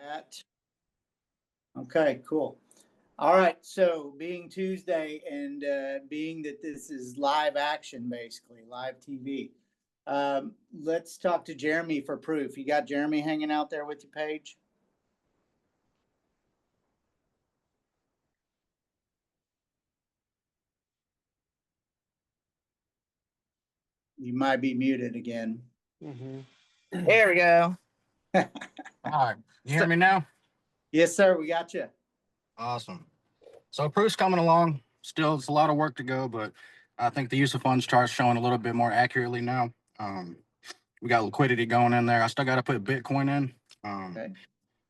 at. Okay, cool. All right. So being Tuesday and being that this is live action, basically live TV, let's talk to Jeremy for proof. You got Jeremy hanging out there with you, Paige? You might be muted again. There we go. All right. You hear me now? Yes, sir. We got you. Awesome. So proof's coming along. Still, it's a lot of work to go, but I think the use of funds chart's showing a little bit more accurately now. We got liquidity going in there. I still got to put Bitcoin in, Okay.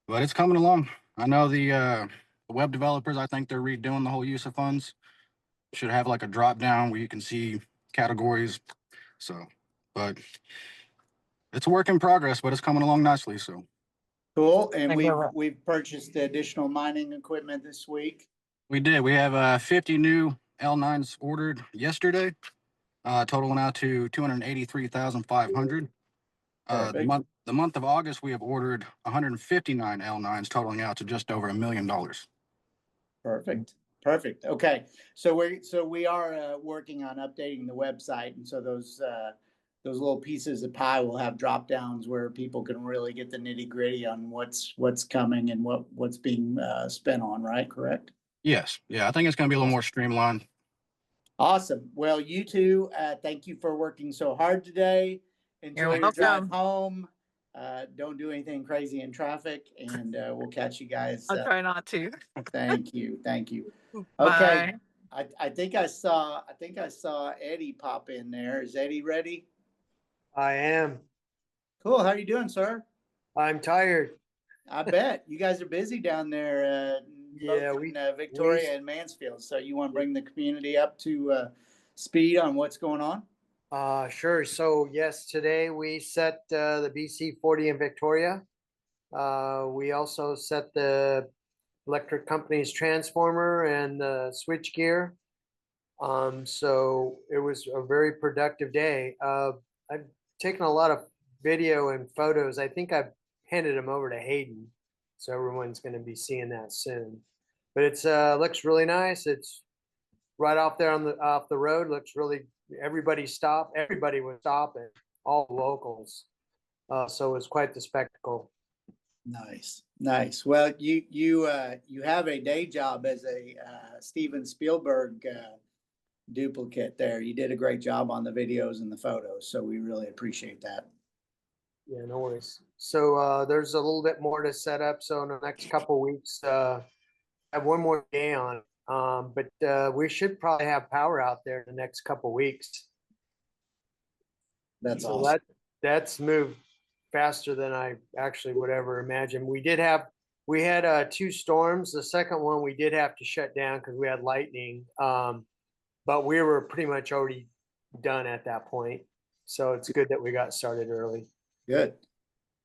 but it's coming along. I know the web developers, I think they're redoing the whole use of funds. Should have like a drop down where you can see categories. So, but it's a work in progress, but it's coming along nicely. So Cool. And we've purchased additional mining equipment this week. we did. We have 50 new L9s ordered yesterday, totaling out to 283,500. The month of August, we have ordered 159 L9s, totaling out to just over $1 million. Perfect. Perfect. Okay. So we are working on updating the website, and so those little pieces of pie will have drop downs where people can really get the nitty gritty on what's coming and what's being spent on. Right? Correct. Yes. Yeah. I think it's going to be a little more streamlined. Awesome. Well, you two, thank you for working so hard today. Enjoy your drive home. Don't do anything crazy in traffic, and we'll catch you guys. I'll try not to. Thank you. Thank you. Okay. Bye. I think I saw Eddie pop in there. Is Eddie ready? I am. Cool. How are you doing, sir? I'm tired. I bet you guys are busy down there. Yeah, in Victoria and Mansfield. So you want to bring the community up to speed on what's going on? Sure. So yes, today we set the BC 40 in Victoria. We also set the electric company's transformer and the switch gear. So it was a very productive day. I've taken a lot of video and photos. I think I've handed them over to Hayden, so everyone's going to be seeing that soon. But it's looks really nice. It's right off there off the road. Looks really. Everybody was stopping, all locals. So it's quite the spectacle. Nice. Well, you have a day job as a Steven Spielberg duplicate there. You did a great job on the videos and the photos, so we really appreciate that. Yeah, no worries. So there's a little bit more to set up. So in the next couple of weeks, I have one more day on. But we should probably have power out there in the next couple of weeks. That's awesome. That's moved faster than I actually would ever imagine. We had 2 storms. The second one we did have to shut down because we had lightning. But we were pretty much already done at that point. So it's good that we got started early. Good.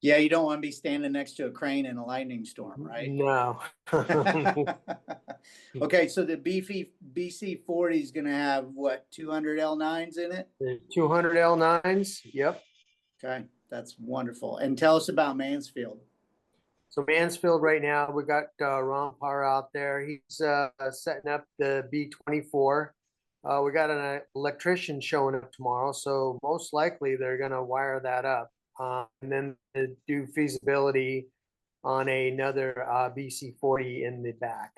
Yeah, you don't want to be standing next to a crane in a lightning storm, right? No. Okay, so the BC 40 is going to have what, 200 L9s in it? 200 L9s. Yep. Okay, that's wonderful. And tell us about Mansfield. So Mansfield right now, we got Ron Parr out there. He's setting up the B24. We got an electrician showing up tomorrow, so most likely they're going to wire that up. And then do feasibility on another BC 40 in the back.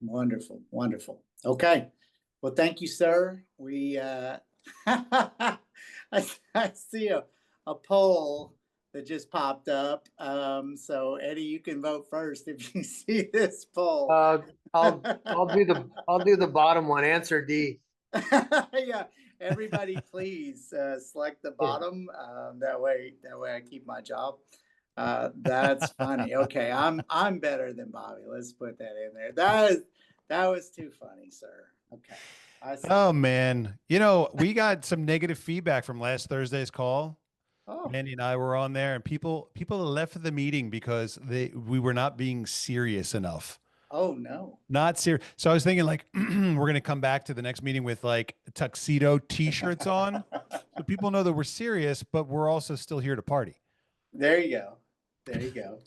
Wonderful. Okay. Well, thank you, sir. We I see a poll that just popped up. So Eddie, you can vote first if you see this poll. I'll do the bottom one. Answer D. Yeah. Everybody, please select the bottom. That way I keep my job. That's funny. Okay, I'm better than Bobby. Let's put that in there. That was too funny, sir. Okay. Oh man, we got some negative feedback from last Thursday's call. Oh. Mandy and I were on there, and people left the meeting because we were not being serious enough. Oh no. Not serious. So I was thinking like we're going to come back to the next meeting with like tuxedo t-shirts on. So people know that we're serious, but we're also still here to party. There you go.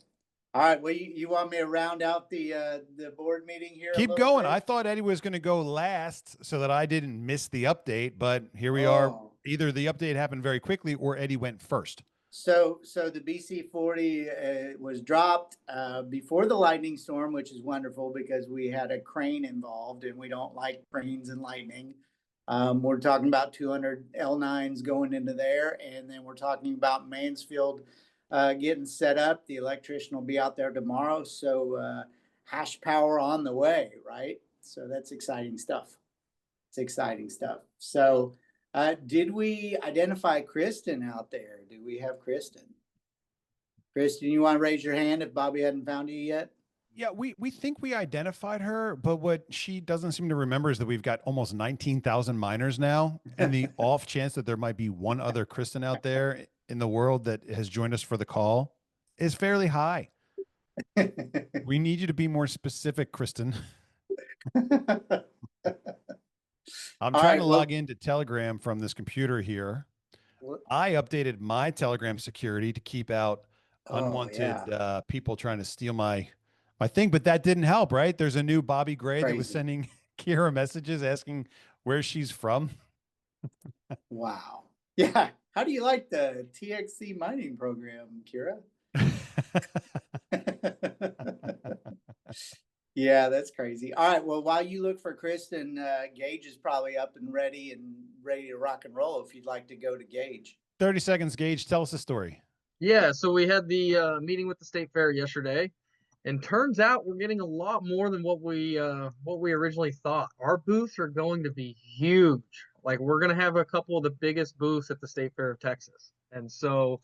All right. Well, you want me to round out the board meeting here? Keep going. I thought Eddie was going to go last so that I didn't miss the update, but here we are. Either the update happened very quickly or Eddie went first. So the BC40 was dropped before the lightning storm, which is wonderful because we had a crane involved and we don't like cranes and lightning. We're talking about 200 L9s going into there, and then we're talking about Mansfield getting set up. The electrician will be out there tomorrow, so hash power on the way, right? So that's exciting stuff. It's exciting stuff. So did we identify Kristen out there? Do we have Kristen? Kristen, you want to raise your hand if Bobby hadn't found you yet? Yeah, we think we identified her, but what she doesn't seem to remember is that we've got almost 19,000 miners now, and the off chance that there might be one other Kristen out there in the world that has joined us for the call is fairly high. We need you to be more specific, Kristen. I'm trying to log into Telegram from this computer here. I updated my Telegram security to keep out unwanted people trying to steal my thing, but that didn't help, right? There's a new Bobby Gray that was sending Kira messages asking where she's from. Wow. Yeah. How do you like the TXC mining program, Kira? Yeah, that's crazy. All right. Well, while you look for Kristen, Gaige is probably up and ready to rock and roll if you'd like to go to Gaige. 30 seconds, Gaige. Tell us a story. Yeah, so we had the meeting with the state fair yesterday, and turns out we're getting a lot more than what we originally thought. Our booths are going to be huge. Like, we're going to have a couple of the biggest booths at the State Fair of Texas. And so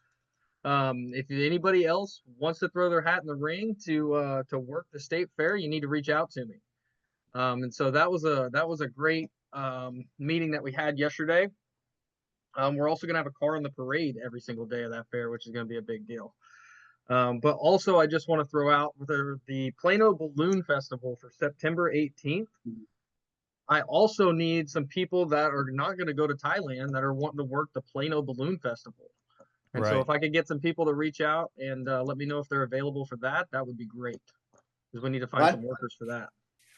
if anybody else wants to throw their hat in the ring to work the state fair, you need to reach out to me. And so that was a great meeting that we had yesterday. We're also going to have a car in the parade every single day of that fair, which is going to be a big deal. But also, I just want to throw out the Plano Balloon Festival for September 18th. I also need some people that are not going to go to Thailand that are wanting to work the Plano Balloon Festival. And so if I could get some people to reach out and let me know if they're available for that, that would be great. Because we need to find some workers for that.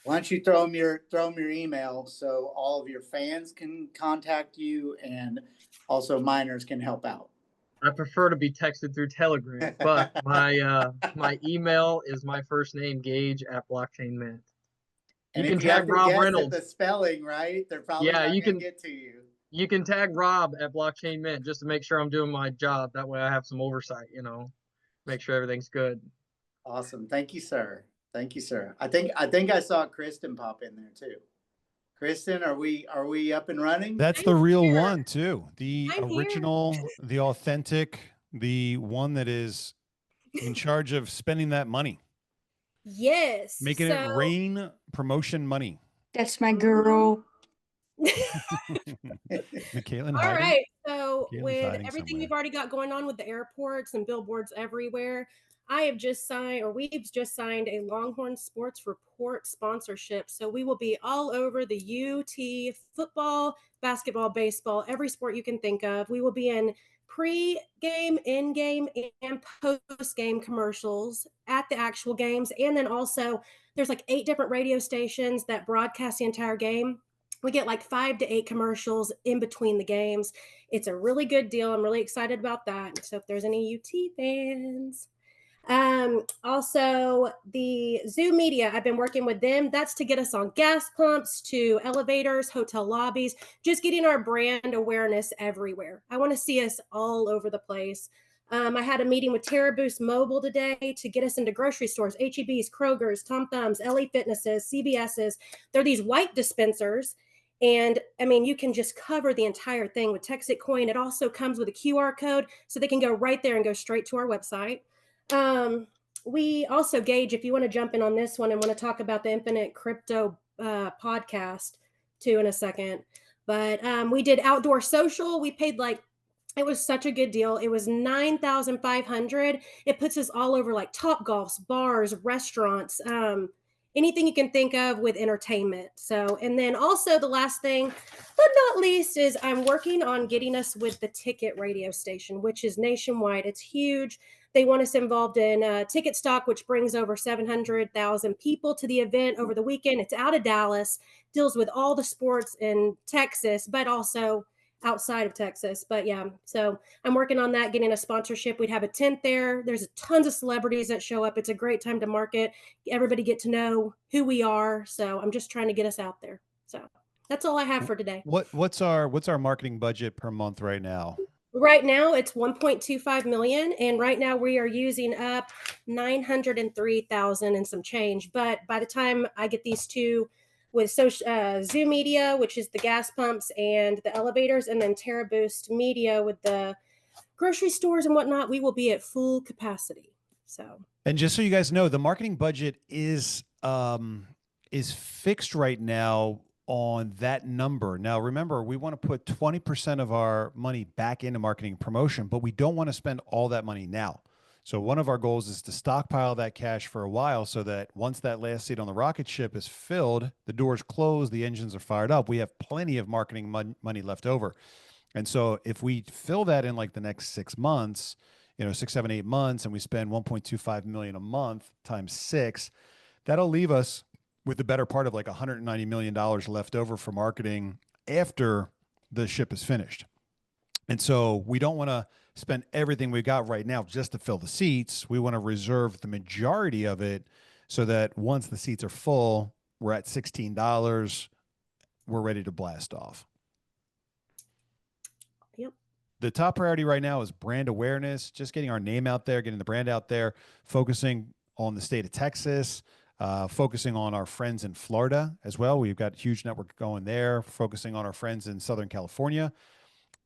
Why don't you throw them your email so all of your fans can contact you and also miners can help out? I prefer to be texted through Telegram, but my email is my first name, Gaige @blockchain.mint. And you can tag Rob Reynolds. The spelling, right? They're probably not going to get to you. You can tag Rob @blockchain.mint just to make sure I'm doing my job. That way I have some oversight, make sure everything's good. Awesome. Thank you, sir. Thank you, sir. I think I saw Kristen pop in there too. Kristen, are we up and running? That's the real one too. The original, the authentic, the one that is in charge of spending that money. Yes. Making it rain promotion money. That's my girl. Mckaylin. All right. So Mckaylin with everything we've already got going on with the airports and billboards everywhere, we've just signed a Longhorn Sports Report sponsorship. So we will be all over the UT football, basketball, baseball, every sport you can think of. We will be in pre-game, in-game, and post-game commercials at the actual games. And then also there's like 8 different radio stations that broadcast the entire game. We get like 5 to 8 commercials in between the games. It's a really good deal. I'm really excited about that. So if there's any UT fans. Also the Zoom media, I've been working with them. That's to get us on gas pumps, to elevators, hotel lobbies, just getting our brand awareness everywhere. I want to see us all over the place. I had a meeting with Terra Boost Mobile today to get us into grocery stores, H-E-B's, Kroger's, Tom Thumbs, LA Fitnesses, CVS's. They're these white dispensers. And I mean, you can just cover the entire thing with TexitCoin. It also comes with a QR code so they can go right there and go straight to our website. We also, Gaige, if you want to jump in on this one and want to talk about the Infinite Crypto podcast too in a second. But we did outdoor social. We paid it was such a good deal. It was $9,500. It puts us all over like Topgolfs, bars, restaurants, anything you can think of with entertainment. So, and then also the last thing, but not least, is I'm working on getting us with the Ticket radio station, which is nationwide. It's huge. They want us involved in ticket stock, which brings over 700,000 people to the event over the weekend. It's out of Dallas, deals with all the sports in Texas, but also outside of Texas. But yeah, so I'm working on that, getting a sponsorship. We'd have a tent there. There's tons of celebrities that show up. It's a great time to market. Everybody get to know who we are. So I'm just trying to get us out there. So that's all I have for today. What's our marketing budget per month right now? Right now it's 1.25 million. And right now we are using up 903,000 and some change. But by the time I get these two with Zoom media, which is the gas pumps and the elevators, and then Terra Boost media with the grocery stores and whatnot, we will be at full capacity. So, and just so you guys know, the marketing budget is fixed right now on that number. Now, remember, we want to put 20% of our money back into marketing and promotion, but we don't want to spend all that money now. So one of our goals is to stockpile that cash for a while so that once that last seat on the rocket ship is filled, the doors closed, the engines are fired up, we have plenty of marketing money left over. And so if we fill that in like the next 6 months, 6, 7, 8 months, and we spend 1.25 million a month times 6, that'll leave us with the better part of like $190 million left over for marketing after the ship is finished. And so we don't want to spend everything we got right now just to fill the seats. We want to reserve the majority of it so that once the seats are full, we're at $16. We're ready to blast off. Yep. The top priority right now is brand awareness, just getting our name out there, getting the brand out there, focusing on the state of Texas, focusing on our friends in Florida as well. We've got a huge network going there, focusing on our friends in Southern California.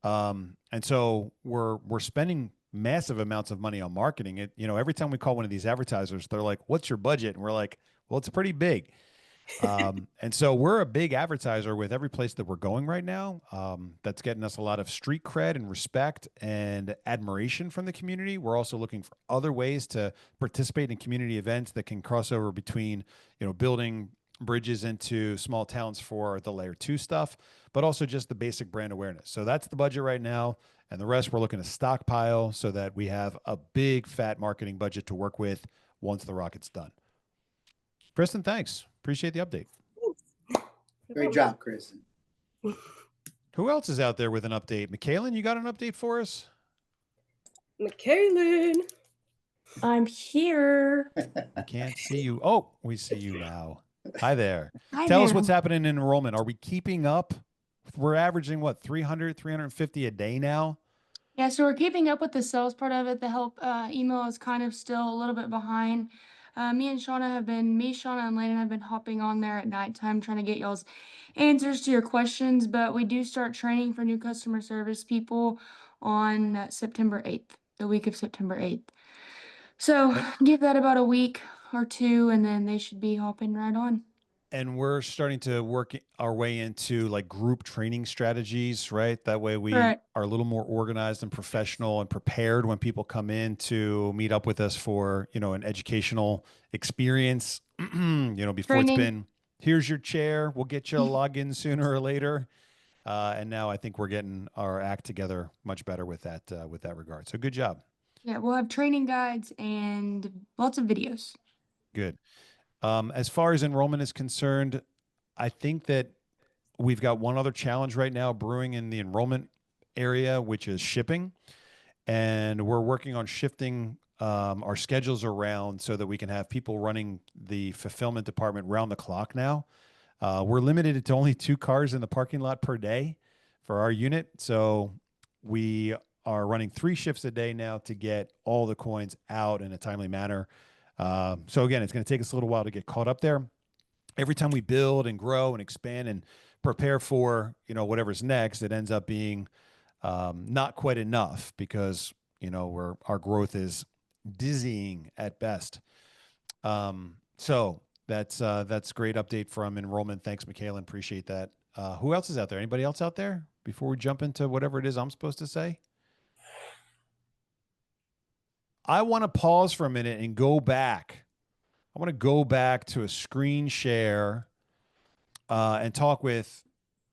And so we're spending massive amounts of money on marketing. Every time we call one of these advertisers, they're like, "What's your budget?" And we're like, "Well, it's pretty big." And so we're a big advertiser with every place that we're going right now. That's getting us a lot of street cred and respect and admiration from the community. We're also looking for other ways to participate in community events that can cross over between, building bridges into small towns for the layer 2 stuff, but also just the basic brand awareness. So that's the budget right now. And the rest we're looking to stockpile so that we have a big fat marketing budget to work with once the rocket's done. Kristen, thanks. Appreciate the update. Great job, Kristen. Who else is out there with an update? Mckaylin, you got an update for us? Mckaylin. I'm here. I can't see you. Oh, we see you now. Hi there. Hi Tell us there. what's happening in enrollment. Are we keeping up? We're averaging what, 300, 350 a day now? Yeah, so we're keeping up with the sales part of it. The help email is kind of still a little bit behind. Me, Shauna, and Landon have been hopping on there at nighttime trying to get y'all's answers to your questions. But we do start training for new customer service people on September 8th, the week of September 8th. So give that about a week or two, and then they should be hopping right on. And we're starting to work our way into like group training strategies, right? That way we Correct. are a little more organized and professional and prepared when people come in to meet up with us for, an educational experience, before Training. It's been, here's your chair. We'll get you a login sooner or later. And now I think we're getting our act together much better with that regard. So good job. Yeah, we'll have training guides and lots of videos. Good. As far as enrollment is concerned, I think that we've got one other challenge right now brewing in the enrollment area, which is shipping. And we're working on shifting our schedules around so that we can have people running the fulfillment department round the clock now. We're limited to only 2 cars in the parking lot per day for our unit. So we are running 3 shifts a day now to get all the coins out in a timely manner. So again, it's going to take us a little while to get caught up there. Every time we build and grow and expand and prepare for, whatever's next, it ends up being not quite enough because, our growth is dizzying at best. So that's great update from enrollment. Thanks, Mckaylin. Appreciate that. Who else is out there? Anybody else out there before we jump into whatever it is I'm supposed to say? I want to pause for a minute and go back. I want to go back to a screen share and talk with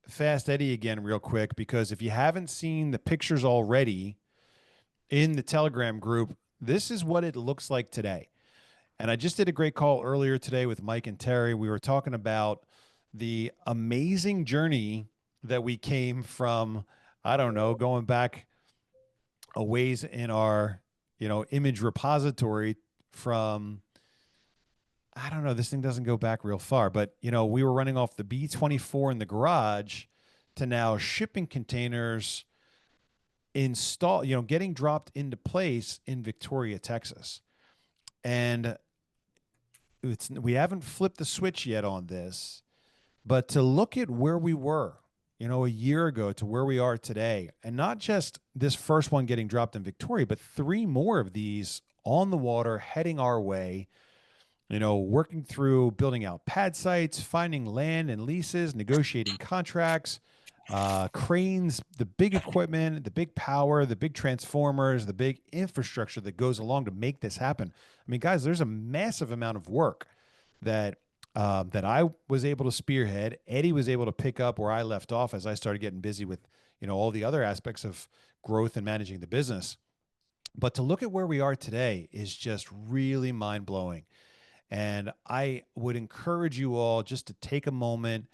Fast Eddie again real quick, because if you haven't seen the pictures already in the Telegram group, This is what it looks like today. And I just did a great call earlier today with Mike and Terry. We were talking about the amazing journey that we came from, I don't know, going back a ways in our, image repository from, I don't know, this thing doesn't go back real far, but we were running off the B24 in the garage to now shipping containers getting dropped into place in Victoria, Texas. And we haven't flipped the switch yet on this, but to look at where we were, a year ago to where we are today, and not just this first one getting dropped in Victoria, but 3 more of these on the water heading our way, working through building out pad sites, finding land and leases, negotiating contracts, cranes, the big equipment, the big power, the big transformers, the big infrastructure that goes along to make this happen. I mean, guys, there's a massive amount of work that I was able to spearhead. Eddie was able to pick up where I left off as I started getting busy with, all the other aspects of growth and managing the business. But to look at where we are today is just really mind blowing. And I would encourage you all just to take a moment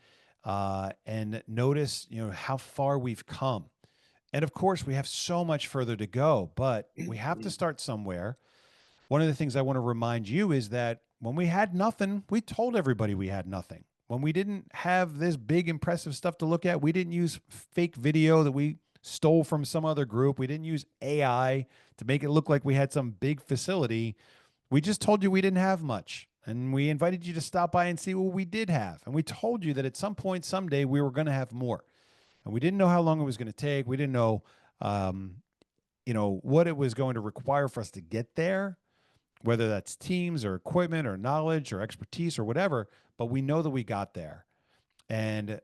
and notice, how far we've come. And of course, we have so much further to go, but we have to start somewhere. One of the things I want to remind you is that when we had nothing, we told everybody we had nothing. When we didn't have this big, impressive stuff to look at, we didn't use fake video that we stole from some other group. We didn't use AI to make it look like we had some big facility. We just told you we didn't have much. And we invited you to stop by and see what we did have. And we told you that at some point, someday, we were going to have more. And we didn't know how long it was going to take. We didn't know, what it was going to require for us to get there, whether that's teams or equipment or knowledge or expertise or whatever. But we know that we got there. And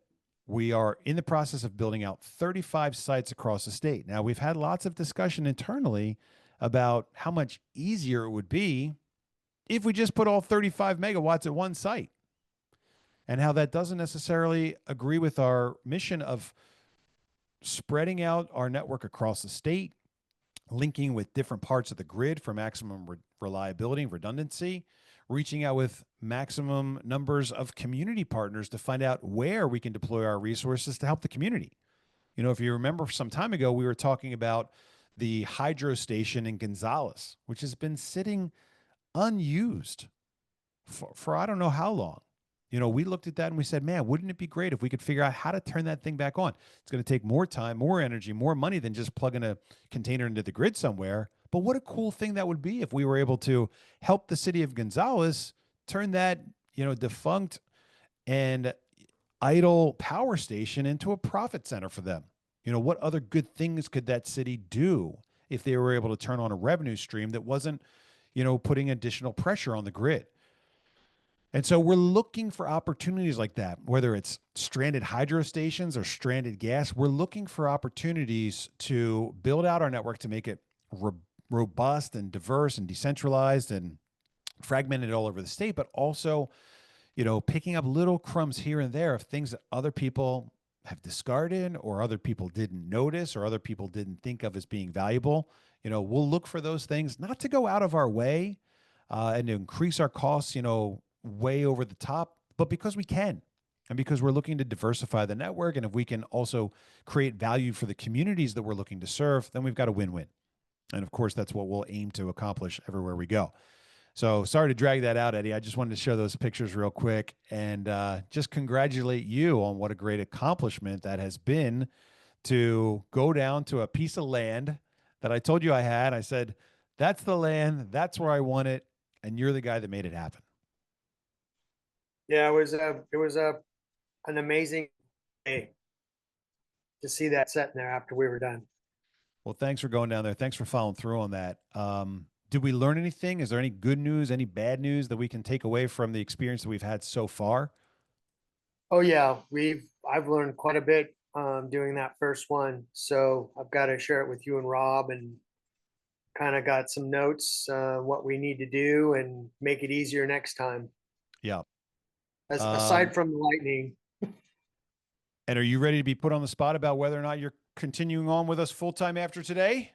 we are in the process of building out 35 sites across the state. Now, we've had lots of discussion internally about how much easier it would be if we just put all 35 megawatts at one site, and how that doesn't necessarily agree with our mission of spreading out our network across the state, linking with different parts of the grid for maximum reliability and redundancy, reaching out with maximum numbers of community partners to find out where we can deploy our resources to help the community. If you remember some time ago, we were talking about the hydro station in Gonzales, which has been sitting unused for I don't know how long. We looked at that and we said, man, wouldn't it be great if we could figure out how to turn that thing back on? It's going to take more time, more energy, more money than just plugging a container into the grid somewhere. But what a cool thing that would be if we were able to help the city of Gonzales turn that, defunct and idle power station into a profit center for them. What other good things could that city do if they were able to turn on a revenue stream that wasn't, putting additional pressure on the grid? And so we're looking for opportunities like that, whether it's stranded hydro stations or stranded gas. We're looking for opportunities to build out our network to make it robust and diverse and decentralized and fragmented all over the state, but also, picking up little crumbs here and there of things that other people have discarded or other people didn't notice or other people didn't think of as being valuable. We'll look for those things, not to go out of our way and to increase our costs, way over the top, but because we can, and because we're looking to diversify the network. And if we can also create value for the communities that we're looking to serve, then we've got a win-win. And of course, that's what we'll aim to accomplish everywhere we go. So sorry to drag that out, Eddie. I just wanted to show those pictures real quick and just congratulate you on what a great accomplishment that has been to go down to a piece of land that I told you I had. I said, that's the land, that's where I want it. And you're the guy that made it happen. Yeah, it was an amazing day to see that sitting there after we were done. Well, thanks for going down there. Thanks for following through on that. Did we learn anything? Is there any good news, any bad news that we can take away from the experience that we've had so far? Oh yeah, I've learned quite a bit doing that first one. So I've got to share it with you and Rob, and kind of got some notes what we need to do and make it easier next time. Yeah. Aside from the lightning. And are you ready to be put on the spot about whether or not you're continuing on with us full time after today?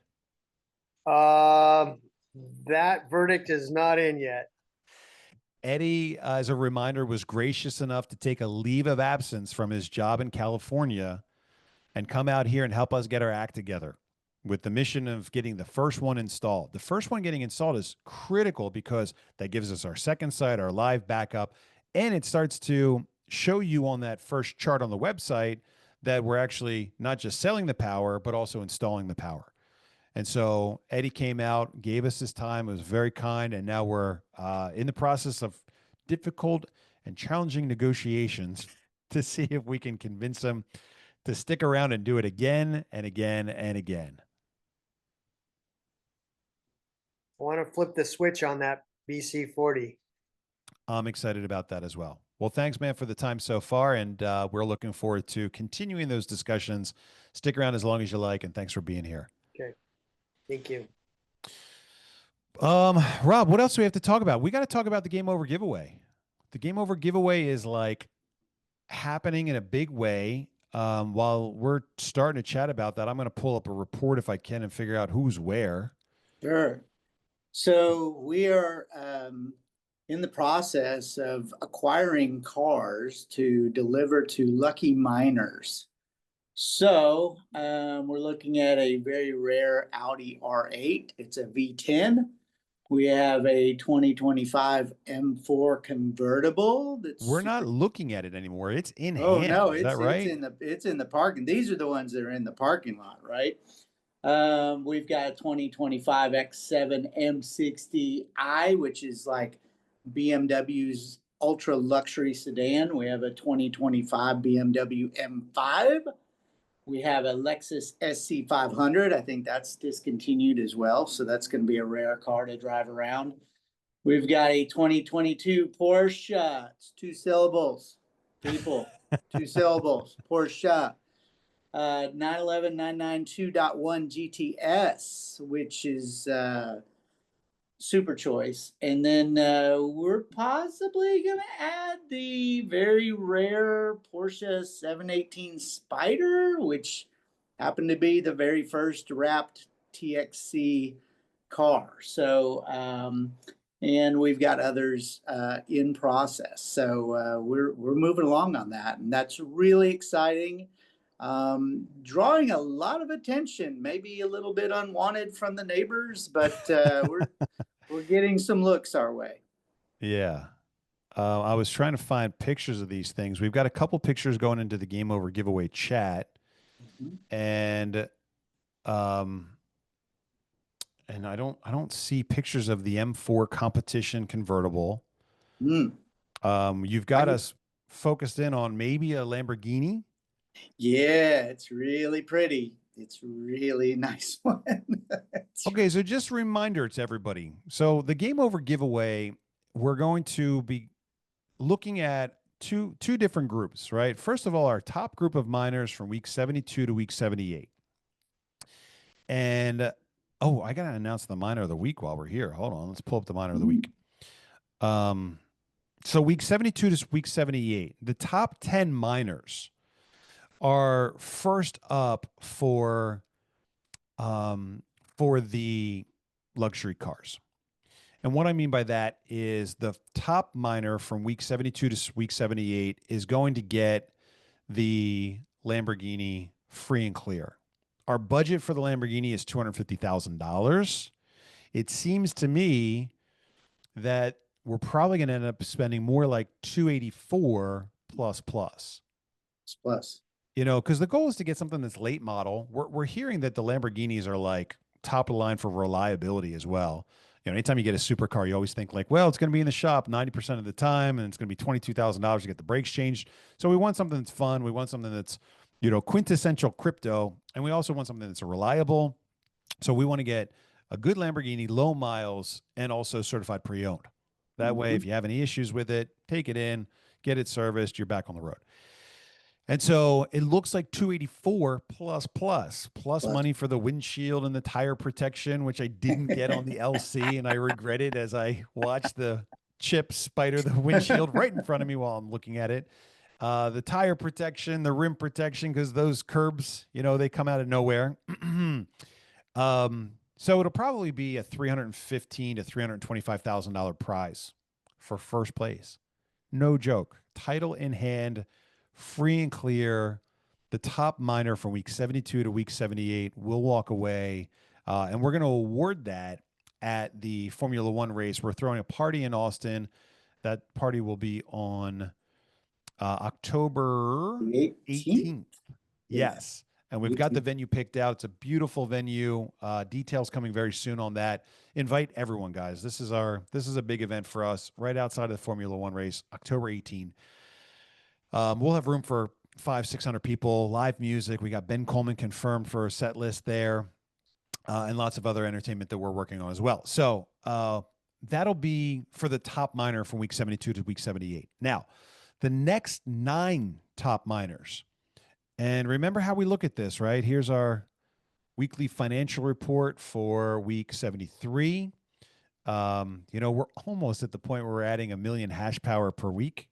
That verdict is not in yet. Eddie, as a reminder, was gracious enough to take a leave of absence from his job in California and come out here and help us get our act together with the mission of getting the first one installed. The first one getting installed is critical because that gives us our second site, our live backup, and it starts to show you on that first chart on the website that we're actually not just selling the power, but also installing the power. And so Eddie came out, gave us his time, was very kind, and now we're in the process of difficult and challenging negotiations to see if we can convince him to stick around and do it again and again and again. I want to flip the switch on that BC40. I'm excited about that as well. Well, thanks, man, for the time so far, and we're looking forward to continuing those discussions. Stick around as long as you like, and thanks for being here. Okay. Thank you. Rob, what else do we have to talk about? We got to talk about the Game Over giveaway. The Game Over giveaway is like happening in a big way. While we're starting to chat about that, I'm going to pull up a report if I can and figure out who's where. Sure. So we are in the process of acquiring cars to deliver to lucky miners. So we're looking at a very rare Audi R8. It's a V10. We have a 2025 M4 convertible. We're not looking at it anymore. It's in Oh hand. no, Is that right? it's in the parking. These are the ones that are in the parking lot, right? We've got a 2025 X7 M60i, which is like BMW's ultra luxury sedan. We have a 2025 BMW M5. We have a Lexus SC500. I think that's discontinued as well, so that's going to be a rare car to drive around. We've got a 2022 Porsche. It's 2 syllables, people. 2 syllables. Porsche. 911 992.1 GTS, which is super choice. And then we're possibly going to add the very rare Porsche 718 Spider, which happened to be the very first wrapped TXC car. So, and we've got others in process. So we're moving along on that, and that's really exciting. Drawing a lot of attention, maybe a little bit unwanted from the neighbors, but we're getting some looks our way. Yeah. I was trying to find pictures of these things. We've got a couple pictures going into the Game Over giveaway chat, and I don't see pictures of the M4 competition convertible. You've got us focused in on maybe a Lamborghini. Yeah, it's really pretty. It's really nice one. Okay, so just a reminder to everybody. So the Game Over giveaway, we're going to be looking at two different groups, right? First of all, our top group of miners from week 72 to week 78. And oh, I gotta announce the miner of the week while we're here. Hold on, let's pull up the miner of the week. So week 72 to week 78, the top 10 miners are first up for the luxury cars. And what I mean by that is the top miner from week 72 to week 78 is going to get the Lamborghini free and clear. Our budget for the Lamborghini is $250,000. It seems to me that we're probably going to end up spending more like 284 plus. You know, because the goal is to get something that's late model. We're hearing that the Lamborghinis are like top of the line for reliability as well. You know, anytime you get a supercar, you always think like, well, it's going to be in the shop 90% of the time, and it's going to be $22,000 to get the brakes changed. So we want something that's fun. We want something that's, you know, quintessential crypto, and we also want something that's reliable. So we want to get a good Lamborghini, low miles, and also certified pre-owned. That way, if you have any issues with it, take it in, get it serviced, you're back on the road. And so it looks like 284 plus money for the windshield and the tire protection, which I didn't get on the LC, and I regret it as I watched the chip spider the windshield right in front of me while I'm looking at it. The tire protection, the rim protection, because those curbs, you know, they come out of nowhere. So it'll probably be a $315,000 to $325,000 prize for first place. No joke. Title in hand, free and clear. The top minor from week 72 to week 78 will walk away. And we're going to award that at the Formula One race. We're throwing a party in Austin. That party will be on October 18th. Yes. And we've got the venue picked out. It's a beautiful venue. Details coming very soon on that. Invite everyone, guys. This is a big event for us right outside of the Formula One race, October 18. We'll have room for 500-600 people, live music. We got Ben Coleman confirmed for a set list there, and lots of other entertainment that we're working on as well. So that'll be for the top minor from week 72 to week 78. Now, the next 9 top minors. And remember how we look at this, right? Here's our weekly financial report for week 73. We're almost at the point where we're adding 1 million hash power per week.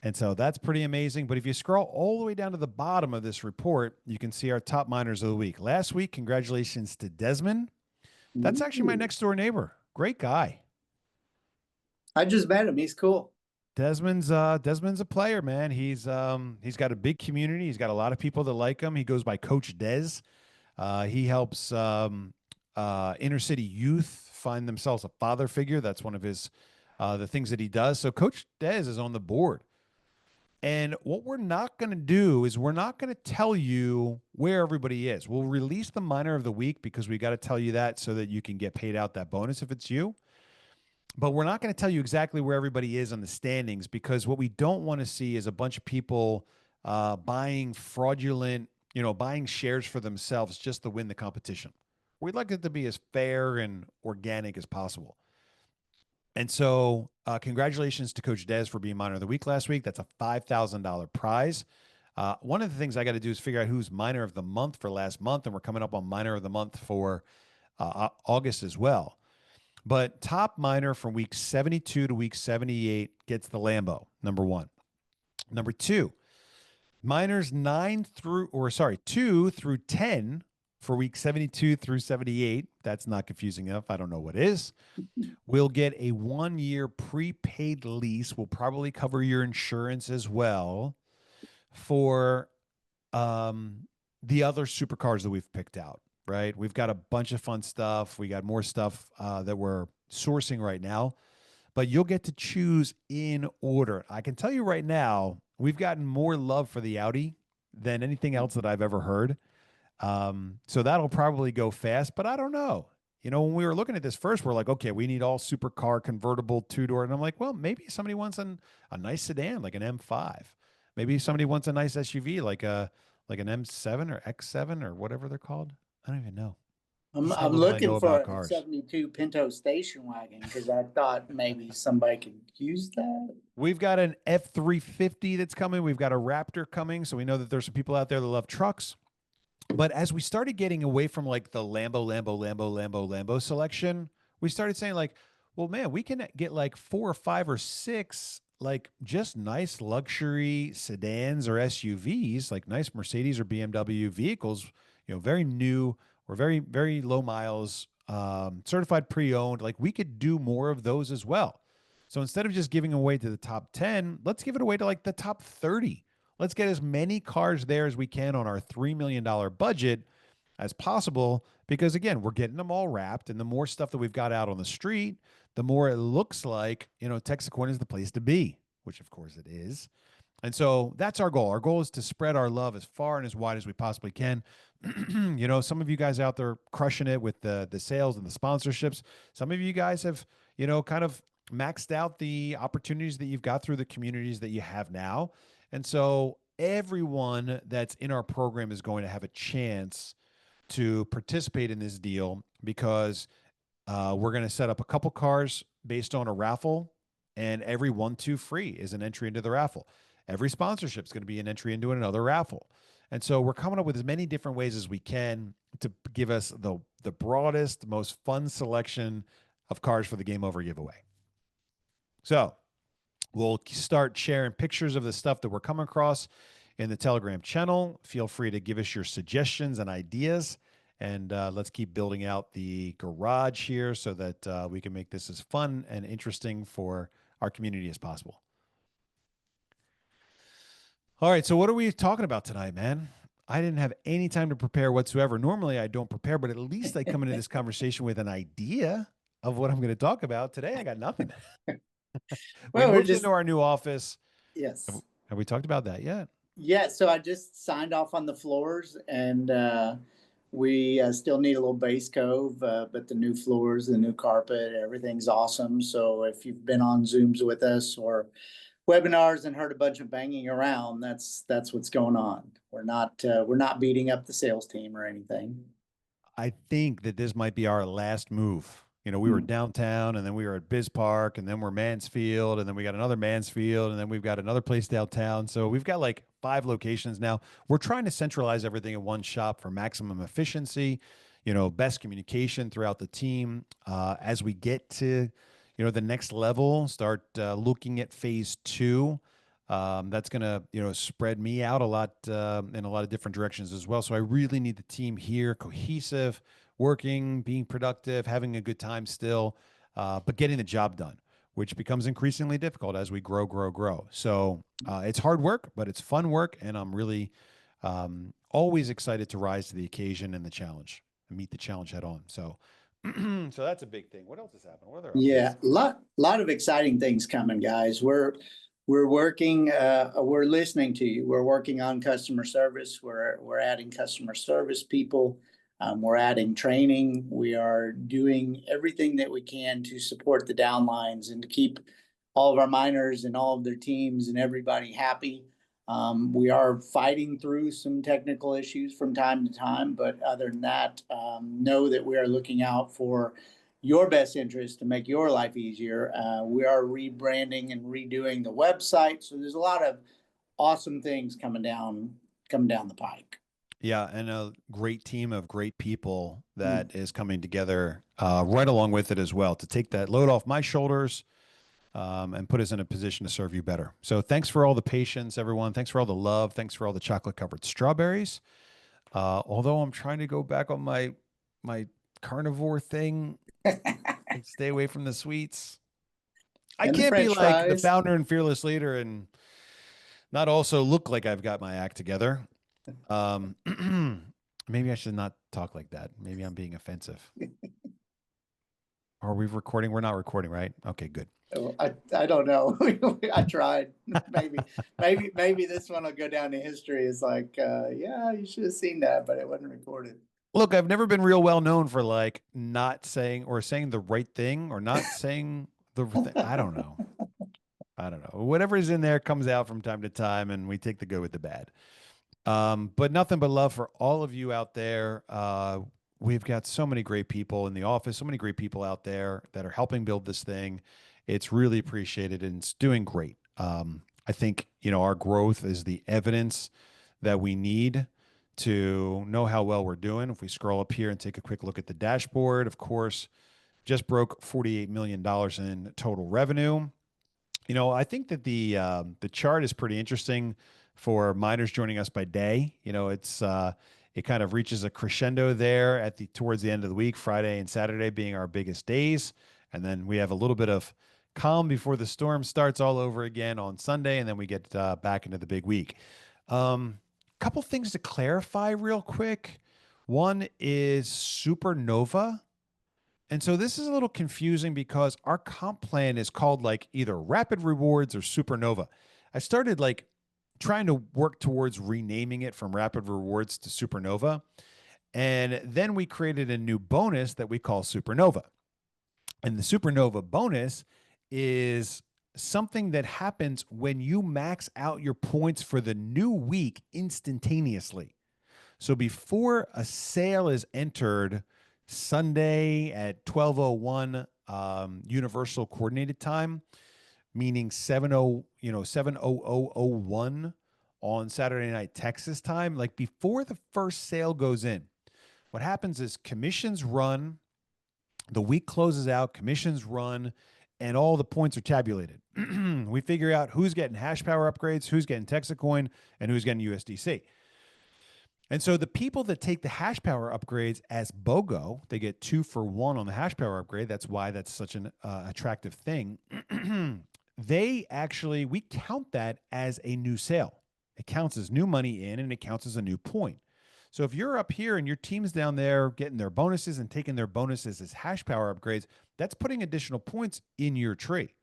And so that's pretty amazing. But if you scroll all the way down to the bottom of this report, you can see our top minors of the week. Last week, congratulations to Desmond. That's actually my next door neighbor. Great guy. I just met him. He's cool. Desmond's a player, man. He's got a big community. He's got a lot of people that like him. He goes by Coach Des. He helps inner city youth find themselves a father figure. That's one of his the things that he does. So Coach Des is on the board. And what we're not going to do is we're not going to tell you where everybody is. We'll release the minor of the week because we got to tell you that so that you can get paid out that bonus if it's you. But we're not going to tell you exactly where everybody is on the standings, because what we don't want to see is a bunch of people buying fraudulent, buying shares for themselves just to win the competition. We'd like it to be as fair and organic as possible. And so congratulations to Coach Des for being minor of the week last week. That's a $5,000 prize. One of the things I got to do is figure out who's minor of the month for last month, and we're coming up on minor of the month for August as well. But top minor from week 72 to week 78 gets the Lambo, number 1. Number 2, minors 2 through 10 for week 72 through 78. That's not confusing enough. I don't know what is. We'll get a 1-year prepaid lease. We'll probably cover your insurance as well for the other supercars that we've picked out. Right? We've got a bunch of fun stuff. We got more stuff that we're sourcing right now, but you'll get to choose in order. I can tell you right now, we've gotten more love for the Audi than anything else that I've ever heard. So that'll probably go fast, but I don't know. When we were looking at this first, we're like, okay, we need all supercar convertible 2-door. And I'm like, well, maybe somebody wants a nice sedan, like an M5. Maybe somebody wants a nice SUV, like an M7 or X7 or whatever they're called. I don't even know. I'm looking for a 72 Pinto station wagon because I thought maybe somebody could use that. We've got an F350 that's coming. We've got a Raptor coming. So we know that there's some people out there that love trucks. But as we started getting away from like the Lambo selection, we started saying like, well, man, we can get like 4 or 5 or 6 like just nice luxury sedans or SUVs, like nice Mercedes or BMW vehicles, very new or very, very low miles, certified pre-owned. Like we could do more of those as well. So instead of just giving away to the top 10, let's give it away to like the top 30. Let's get as many cars there as we can on our $3 million budget as possible, because again, we're getting them all wrapped, and the more stuff that we've got out on the street, the more it looks like, TexitCoin is the place to be, which of course it is. And so that's our goal. Our goal is to spread our love as far and as wide as we possibly can. Some of you guys out there crushing it with the sales and the sponsorships. Some of you guys have, kind of maxed out the opportunities that you've got through the communities that you have now. And so everyone that's in our program is going to have a chance to participate in this deal, because we're going to set up a couple cars based on a raffle, and every 1-2 free is an entry into the raffle. Every sponsorship is going to be an entry into another raffle. And so we're coming up with as many different ways as we can to give us the broadest, most fun selection of cars for the Game Over giveaway. So we'll start sharing pictures of the stuff that we're coming across in the Telegram channel. Feel free to give us your suggestions and ideas, And let's keep building out the garage here so that we can make this as fun and interesting for our community as possible. All right, so what are we talking about tonight, man? I didn't have any time to prepare whatsoever. Normally I don't prepare, but at least I come into this conversation with an idea of what I'm going to talk about. Today I got nothing. We moved into our new office. Yes. Have we talked about that yet? Yeah, so I just signed off on the floors, and we still need a little base cove, but the new floors, the new carpet, everything's awesome. So if you've been on Zooms with us or webinars and heard a bunch of banging around, that's what's going on. We're not beating up the sales team or anything. I think that this might be our last move. You know, we were downtown, and then we were at Biz Park, and then we're Mansfield, and then we got another Mansfield, and then we've got another place downtown. So we've got like 5 locations now. We're trying to centralize everything in one shop for maximum efficiency, you know, best communication throughout the team. As we get to, you know, the next level, start looking at phase 2. That's going to, you know, spread me out a lot in a lot of different directions as well. So I really need the team here, cohesive, working, being productive, having a good time still, but getting the job done, which becomes increasingly difficult as we grow. So it's hard work, but it's fun work. And I'm really always excited to rise to the occasion and the challenge and meet the challenge head on. So so that's a big thing. What else is happening? What are there? Yeah, lot of exciting things coming, guys. We're working, we're listening to you. We're working on customer service. We're adding customer service people. We're adding training. We are doing everything that we can to support the downlines and to keep all of our miners and all of their teams and everybody happy. We are fighting through some technical issues from time to time, but other than that, know that we are looking out for your best interest to make your life easier. We are rebranding and redoing the website. So there's a lot of awesome things coming down the pike. Yeah, and a great team of great people that is coming together right along with it as well to take that load off my shoulders and put us in a position to serve you better. So thanks for all the patience, everyone. Thanks for all the love. Thanks for all the chocolate-covered strawberries. Although I'm trying to go back on my carnivore thing and stay away from the sweets. I can't be like the founder and fearless leader and not also look like I've got my act together. Maybe I should not talk like that. Maybe I'm being offensive. Are we recording? We're not recording, right? Okay, good. I don't know. I tried. Maybe this one will go down in history as like, yeah, you should have seen that, but it wasn't recorded. Look, I've never been real well known for like not saying or saying the right thing or not saying the thing. I don't know. Whatever is in there comes out from time to time, and we take the good with the bad. But nothing but love for all of you out there. We've got so many great people in the office, so many great people out there that are helping build this thing. It's really appreciated, and it's doing great. I think, you know, our growth is the evidence that we need to know how well we're doing. If we scroll up here and take a quick look at the dashboard, of course, just broke $48 million in total revenue. You know, I think that the chart is pretty interesting for miners joining us by day. You know, it's it kind of reaches a crescendo there at towards the end of the week, Friday and Saturday being our biggest days. And then we have a little bit of calm before the storm starts all over again on Sunday. And then we get back into the big week. Couple things to clarify real quick. One is Supernova. And so this is a little confusing because our comp plan is called like either Rapid Rewards or Supernova. I started like trying to work towards renaming it from Rapid Rewards to Supernova. And then we created a new bonus that we call Supernova. And the Supernova bonus is something that happens when you max out your points for the new week instantaneously. So before a sale is entered Sunday at 12:01 Universal Coordinated Time, meaning 7:0001 on Saturday night Texas time, like before the first sale goes in, what happens is commissions run, the week closes out, commissions run, and all the points are tabulated. We figure out who's getting hash power upgrades, who's getting TexitCoin, and who's getting USDC. And so the people that take the hash power upgrades as BOGO, they get 2 for 1 on the hash power upgrade. That's why that's such an attractive thing. We count that as a new sale. It counts as new money in, and it counts as a new point. So if you're up here and your team's down there getting their bonuses and taking their bonuses as hash power upgrades, that's putting additional points in your tree.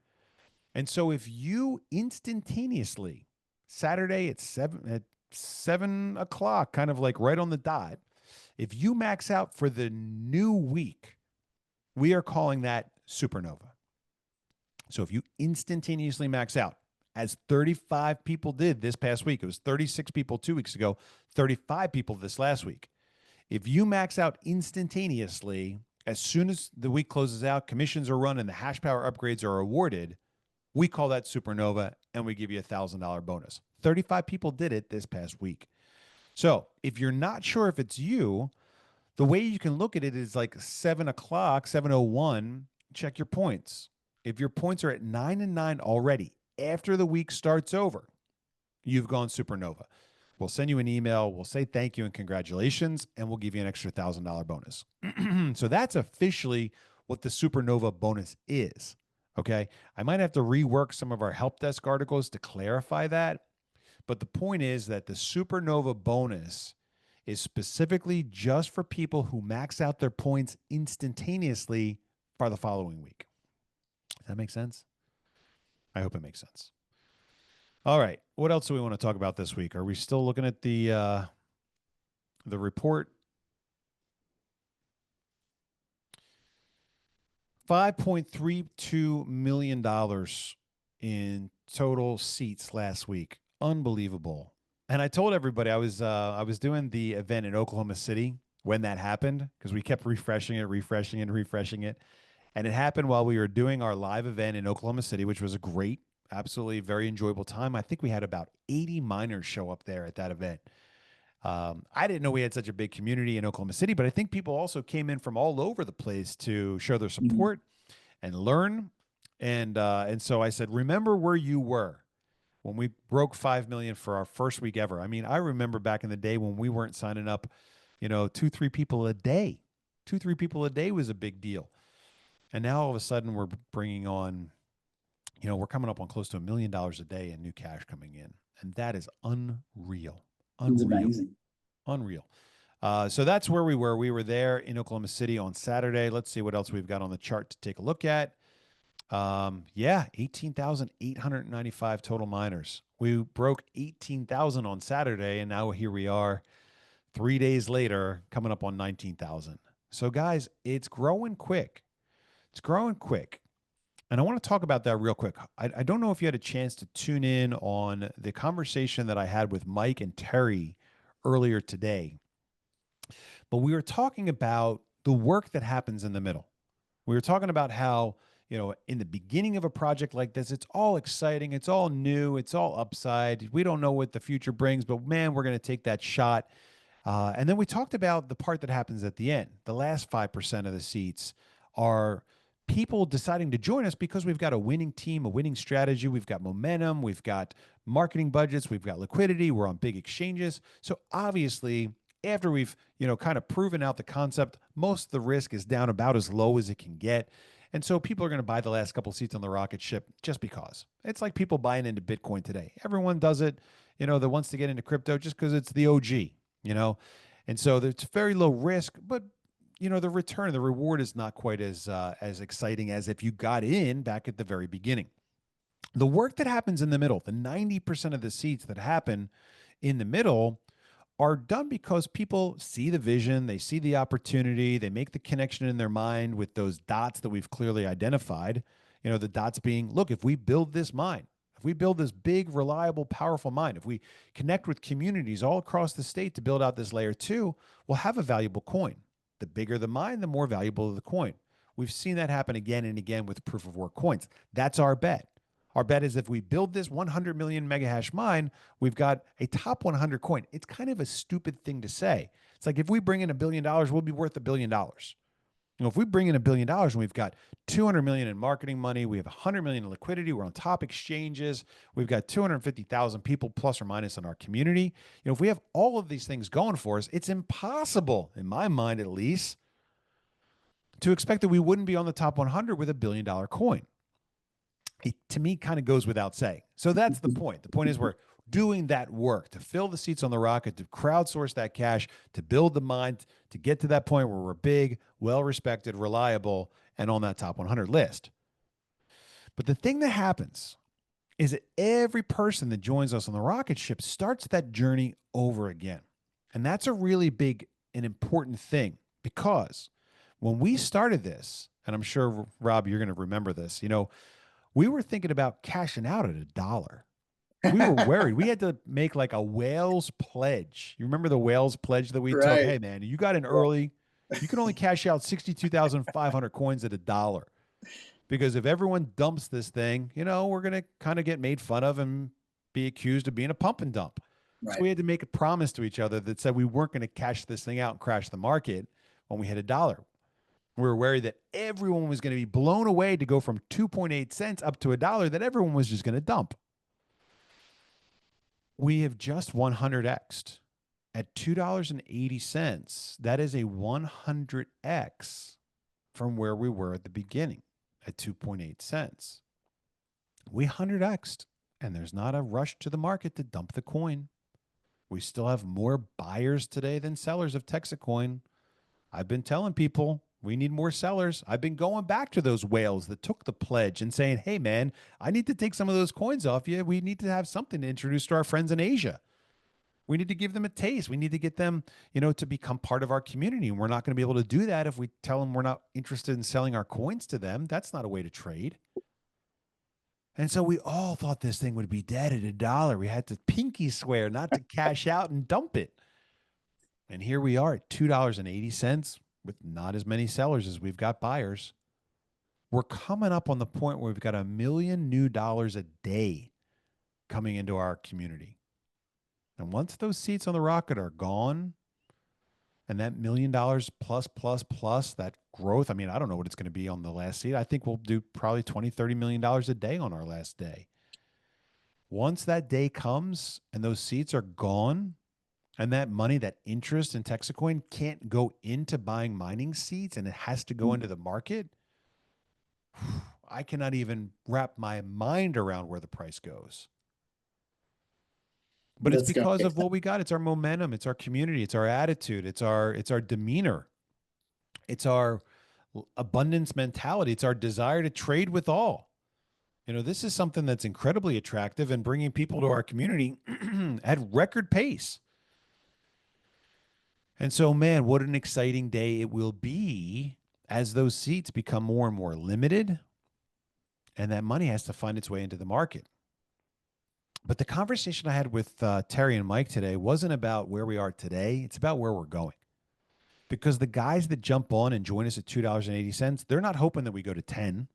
And so if you instantaneously, Saturday at 7 o'clock, kind of like right on the dot, if you max out for the new week, we are calling that Supernova. So if you instantaneously max out, as 35 people did this past week, it was 36 people 2 weeks ago, 35 people this last week. If you max out instantaneously, as soon as the week closes out, commissions are run and the hash power upgrades are awarded, we call that Supernova, and we give you a $1,000 bonus. 35 people did it this past week. So if you're not sure if it's you, the way you can look at it is like 7 o'clock, 7:01, check your points. If your points are at 9 and 9 already, after the week starts over, you've gone Supernova. We'll send you an email. We'll say thank you and congratulations, and we'll give you an extra $1,000 bonus. So that's officially what the Supernova bonus is. Okay. I might have to rework some of our help desk articles to clarify that. But the point is that the Supernova bonus is specifically just for people who max out their points instantaneously for the following week. Does that make sense? I hope it makes sense. All right. What else do we want to talk about this week? Are we still looking at the report? $5.32 million in total seats last week. Unbelievable. And I told everybody I was doing the event in Oklahoma City when that happened, because we kept refreshing it. And it happened while we were doing our live event in Oklahoma City, which was a great, absolutely very enjoyable time. I think we had about 80 miners show up there at that event. I didn't know we had such a big community in Oklahoma City, but I think people also came in from all over the place to show their support and learn. And so I said, remember where you were when we broke 5 million for our first week ever. I mean, I remember back in the day when we weren't signing up, 2-3 people a day. 2-3 people a day was a big deal. And now all of a sudden we're bringing on, we're coming up on close to $1 million a day in new cash coming in. And that is unreal. It's amazing. Unreal. So that's where we were. We were there in Oklahoma City on Saturday. Let's see what else we've got on the chart to take a look at. 18,895 total miners. We broke 18,000 on Saturday, and now here we are 3 days later, coming up on 19,000. So guys, it's growing quick. It's growing quick. And I want to talk about that real quick. I don't know if you had a chance to tune in on the conversation that I had with Mike and Terry earlier today, but we were talking about the work that happens in the middle. We were talking about how, in the beginning of a project like this, it's all exciting. It's all new. It's all upside. We don't know what the future brings, but man, we're going to take that shot. And then we talked about the part that happens at the end. The last 5% of the seats are people deciding to join us because we've got a winning team, a winning strategy. We've got momentum. We've got marketing budgets. We've got liquidity. We're on big exchanges. So obviously, after we've, kind of proven out the concept, most of the risk is down about as low as it can get. And so people are going to buy the last couple seats on the rocket ship just because. It's like people buying into Bitcoin today. Everyone does it, that wants to get into crypto just because it's the OG, And so it's very low risk, but the return, the reward is not quite as exciting as if you got in back at the very beginning. The work that happens in the middle, the 90% of the seats that happen in the middle are done because people see the vision, they see the opportunity, they make the connection in their mind with those dots that we've clearly identified. The dots being, look, if we build this mine, if we build this big, reliable, powerful mine, if we connect with communities all across the state to build out this layer 2, we'll have a valuable coin. The bigger the mine, the more valuable the coin. We've seen that happen again and again with proof of work coins. That's our bet. Our bet is if we build this 100 million mega hash mine, we've got a top 100 coin. It's kind of a stupid thing to say. It's like if we bring in $1 billion, we'll be worth $1 billion. If we bring in $1 billion and we've got 200 million in marketing money, we have 100 million in liquidity, we're on top exchanges, we've got 250,000 people plus or minus in our community. If we have all of these things going for us, it's impossible, in my mind at least, to expect that we wouldn't be on the top 100 with $1 billion coin. It, to me, kind of goes without saying. So that's the point. The point is we're doing that work to fill the seats on the rocket, to crowdsource that cash, to build the mind, to get to that point where we're big, well-respected, reliable, and on that top 100 list. But the thing that happens is that every person that joins us on the rocket ship starts that journey over again. And that's a really big and important thing, because when we started this, and I'm sure, Rob, you're going to remember this, we were thinking about cashing out at $1. We were worried. We had to make like a whales pledge. You remember the whales pledge that we took? Hey, man, you got in early. You can only cash out 62,500 coins at $1. Because if everyone dumps this thing, we're going to kind of get made fun of and be accused of being a pump and dump. Right. So we had to make a promise to each other that said we weren't going to cash this thing out and crash the market when we hit $1. We were worried that everyone was going to be blown away to go from 2.8 cents up to $1, that everyone was just going to dump. We have just 100x'd at $2.80. That is a 100x from where we were at the beginning at 2.8 cents. We 100x'd, and there's not a rush to the market to dump the coin. We still have more buyers today than sellers of TexitCoin. I've been telling people we need more sellers. I've been going back to those whales that took the pledge and saying, hey, man, I need to take some of those coins off you. We need to have something to introduce to our friends in Asia. We need to give them a taste. We need to get them, to become part of our community. And we're not going to be able to do that if we tell them we're not interested in selling our coins to them. That's not a way to trade. And so we all thought this thing would be dead at $1. We had to pinky swear not to cash out and dump it. And here we are at $2.80 with not as many sellers as we've got buyers. We're coming up on the point where we've got $1 million new dollars a day coming into our community. And once those seats on the rocket are gone, and that $1 million plus, that growth, I don't know what it's going to be on the last seat. I think we'll do probably $20, $30 million a day on our last day. Once that day comes and those seats are gone, and that money, that interest in TexitCoin can't go into buying mining seats and it has to go into the market, I cannot even wrap my mind around where the price goes. But it's because of what we got. It's our momentum. It's our community. It's our attitude. It's our demeanor. It's our abundance mentality. It's our desire to trade with all. This is something that's incredibly attractive and bringing people to our community at record pace. And so, man, what an exciting day it will be as those seats become more and more limited and that money has to find its way into the market. But the conversation I had with Terry and Mike today wasn't about where we are today. It's about where we're going. Because the guys that jump on and join us at $2.80, they're not hoping that we go to 10.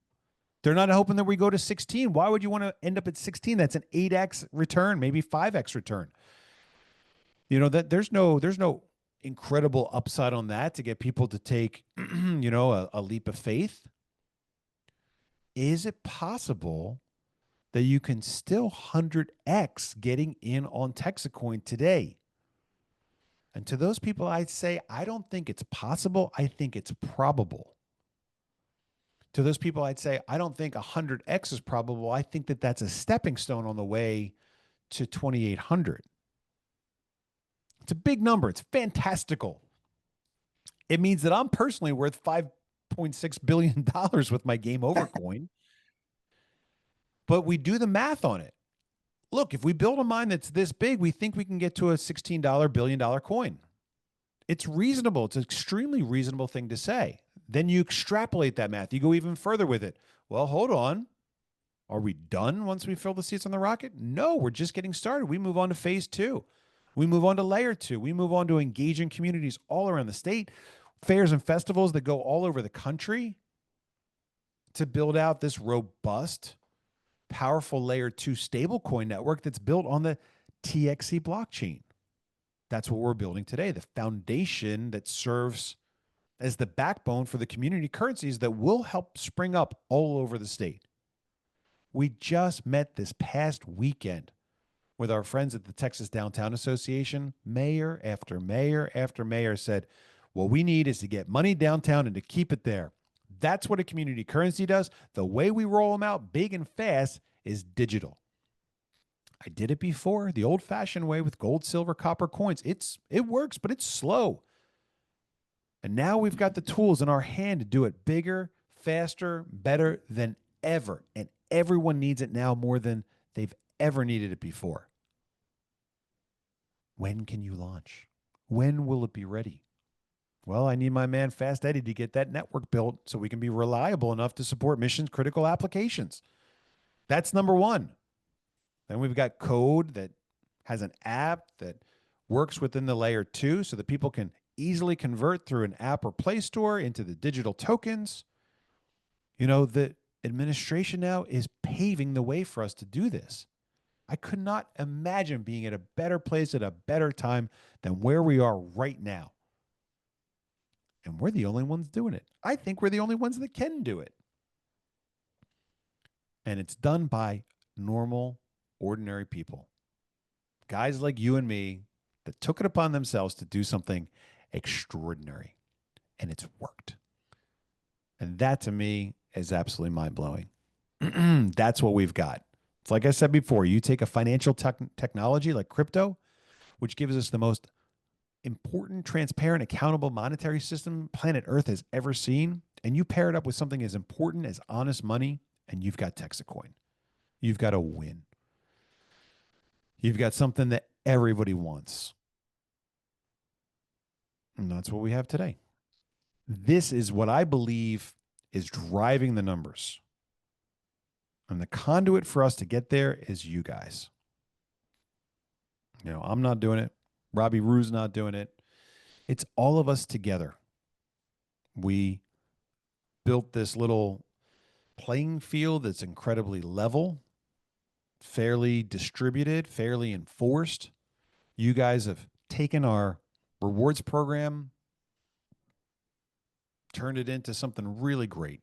They're not hoping that we go to 16. Why would you want to end up at 16? That's an 8x return, maybe 5x return. That there's no incredible upside on that to get people to take, a leap of faith. Is it possible that you can still 100x getting in on TexitCoin today? And to those people, I'd say, I don't think it's possible. I think it's probable. To those people, I'd say, I don't think 100x is probable. I think that that's a stepping stone on the way to 2,800. It's a big number. It's fantastical. It means that I'm personally worth $5.6 billion with my game over coin. But we do the math on it. Look, if we build a mine that's this big, we think we can get to a $16 billion coin. It's reasonable. It's an extremely reasonable thing to say. Then you extrapolate that math. You go even further with it. Well, hold on. Are we done once we fill the seats on the rocket? No, we're just getting started. We move on to phase 2. We move on to layer 2. We move on to engaging communities all around the state, fairs and festivals that go all over the country to build out this robust, powerful layer 2 stablecoin network that's built on the TXC blockchain. That's what we're building today, the foundation that serves as the backbone for the community currencies that will help spring up all over the state. We just met this past weekend with our friends at the Texas Downtown Association. Mayor after mayor after mayor said, what we need is to get money downtown and to keep it there. That's what a community currency does. The way we roll them out big and fast is digital. I did it before, the old-fashioned way with gold, silver, copper coins. It works, but it's slow. And now we've got the tools in our hand to do it bigger, faster, better than ever. And everyone needs it now more than they've ever needed it before. When can you launch? When will it be ready? Well, I need my man Fast Eddie to get that network built so we can be reliable enough to support mission critical applications. That's number one. Then we've got code that has an app that works within the layer 2 so that people can easily convert through an app or Play Store into the digital tokens. You know, the administration now is paving the way for us to do this. I could not imagine being at a better place at a better time than where we are right now. And we're the only ones doing it. I think we're the only ones that can do it. And it's done by normal, ordinary people. Guys like you and me that took it upon themselves to do something extraordinary. And it's worked. And that to me is absolutely mind-blowing. That's what we've got. It's like I said before, you take a financial technology like crypto, which gives us the most important, transparent, accountable monetary system planet Earth has ever seen, and you pair it up with something as important as honest money, and you've got TexitCoin. You've got a win. You've got something that everybody wants. And that's what we have today. This is what I believe is driving the numbers. And the conduit for us to get there is you guys. You know, I'm not doing it. Robbie Rue's not doing it. It's all of us together. We built this little playing field that's incredibly level, fairly distributed, fairly enforced. You guys have taken our rewards program, turned it into something really great.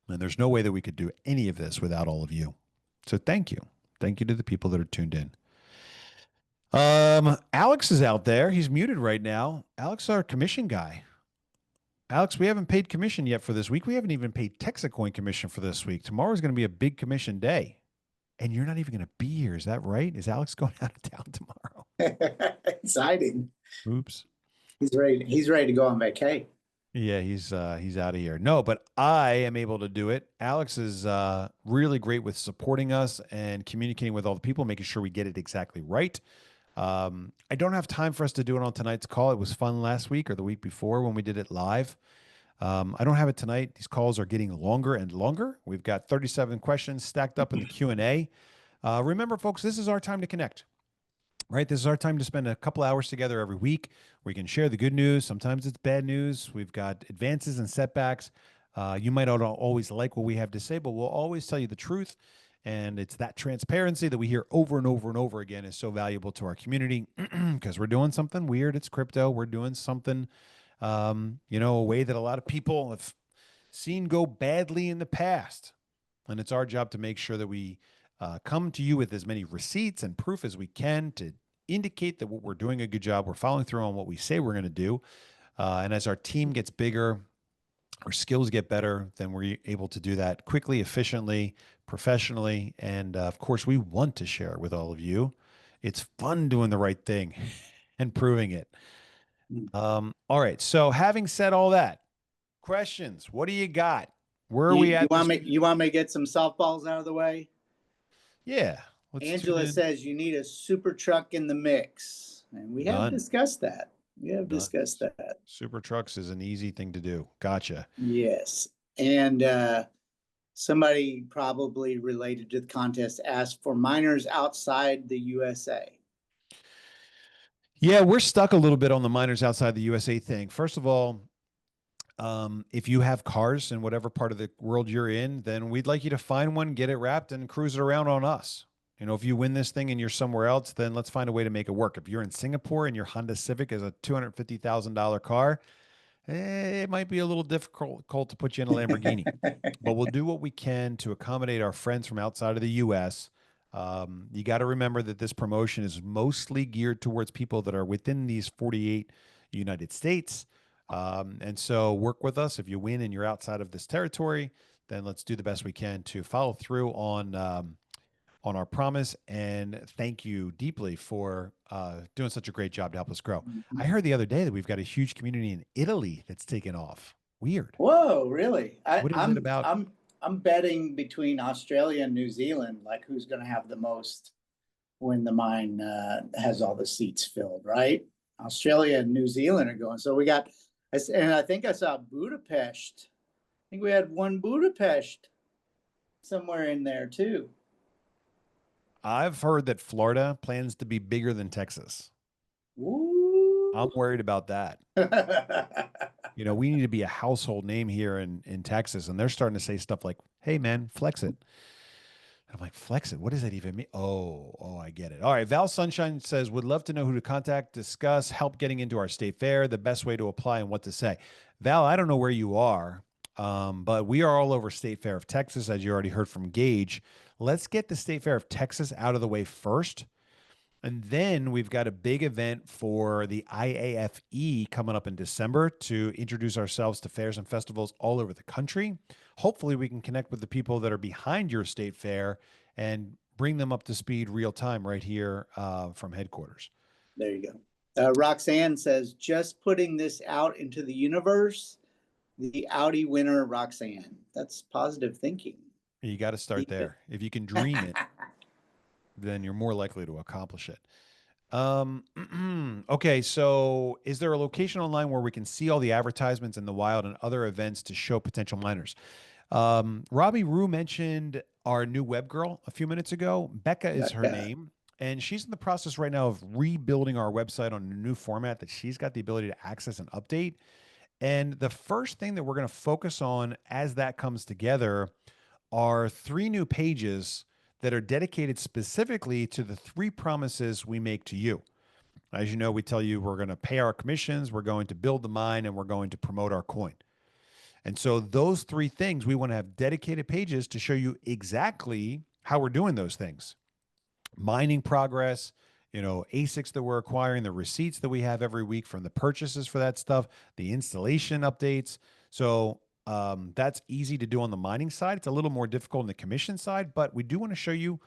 And there's no way that we could do any of this without all of you. So thank you. Thank you to the people that are tuned in. Alex is out there. He's muted right now. Alex is our commission guy. Alex, we haven't paid commission yet for this week. We haven't even paid TexitCoin commission for this week. Tomorrow is going to be a big commission day. And you're not even going to be here. Is that right? Is Alex going out of town tomorrow? Exciting. Oops. He's ready. He's ready to go on vacay. Yeah, he's out of here. No, but I am able to do it. Alex is really great with supporting us and communicating with all the people, making sure we get it exactly right. I don't have time for us to do it on tonight's call. It was fun last week or the week before when we did it live. I don't have it tonight. These calls are getting longer and longer. We've got 37 questions stacked up in the Q&A. Remember, folks, this is our time to connect, right? This is our time to spend a couple hours together every week. We can share the good news. Sometimes it's bad news. We've got advances and setbacks. You might not always like what we have to say, but we'll always tell you the truth. And it's that transparency that we hear over and over and over again is so valuable to our community because we're doing something weird. It's crypto. We're doing something, a way that a lot of people have seen go badly in the past. And it's our job to make sure that we come to you with as many receipts and proof as we can to indicate that we're doing a good job. We're following through on what we say we're going to do. And as our team gets bigger, our skills get better, then we're able to do that quickly, efficiently, professionally. And of course, we want to share it with all of you. It's fun doing the right thing and proving it. All right. So having said all that, questions, what do you got? Where are we at? You want me to get some softballs out of the way? Yeah. Angela says you need a super truck in the mix. And we have discussed that. Discussed that. Super trucks is an easy thing to do. Gotcha. Yes. And somebody probably related to the contest asked for miners outside the USA. Yeah, we're stuck a little bit on the miners outside the USA thing. First of all, if you have cars in whatever part of the world you're in, then we'd like you to find one, get it wrapped, and cruise it around on us. You know, if you win this thing and you're somewhere else, then let's find a way to make it work. If you're in Singapore and your Honda Civic is a $250,000 car, it might be a little difficult to put you in a Lamborghini, but we'll do what we can to accommodate our friends from outside of the U.S. You got to remember that this promotion is mostly geared towards people that are within these 48 United States. And so work with us. If you win and you're outside of this territory, then let's do the best we can to follow through on our promise. And thank you deeply for doing such a great job to help us grow. I heard the other day that we've got a huge community in Italy that's taken off. Weird. Whoa, really? What is it about? I'm betting between Australia and New Zealand, like who's going to have the most when the mine has all the seats filled, right? Australia and New Zealand are going. So we got, and I think I saw Budapest. I think we had one Budapest somewhere in there too. I've heard that Florida plans to be bigger than Texas. Ooh. I'm worried about that. You know, we need to be a household name here in Texas, and they're starting to say stuff like, "Hey, man, flex it." I'm like, "Flex it? What does that even mean?" Oh, I get it. All right. Val Sunshine says, "Would love to know who to contact, discuss, help getting into our state fair, the best way to apply, and what to say." Val, I don't know where you are, but we are all over State Fair of Texas, as you already heard from Gaige. Let's get the State Fair of Texas out of the way first. And then we've got a big event for the IAFE coming up in December to introduce ourselves to fairs and festivals all over the country. Hopefully we can connect with the people that are behind your state fair and bring them up to speed real time right here from headquarters. There you go. Roxanne says, just putting this out into the universe, the Audi winner, Roxanne. That's positive thinking. You got to start there. If you can dream it, then you're more likely to accomplish it. Okay, so is there a location online where we can see all the advertisements in the wild and other events to show potential miners? Robbie Rue mentioned our new web girl a few minutes ago. Becca is her name, and she's in the process right now of rebuilding our website on a new format that she's got the ability to access and update. And the first thing that we're going to focus on as that comes together are 3 new pages that are dedicated specifically to the 3 promises we make to you. As you know, we tell you we're going to pay our commissions, we're going to build the mine, and we're going to promote our coin. And so those 3 things, we want to have dedicated pages to show you exactly how we're doing those things. Mining progress, ASICs that we're acquiring, the receipts that we have every week from the purchases for that stuff, the installation updates. So that's easy to do on the mining side. It's a little more difficult on the commission side, but we do want to show you,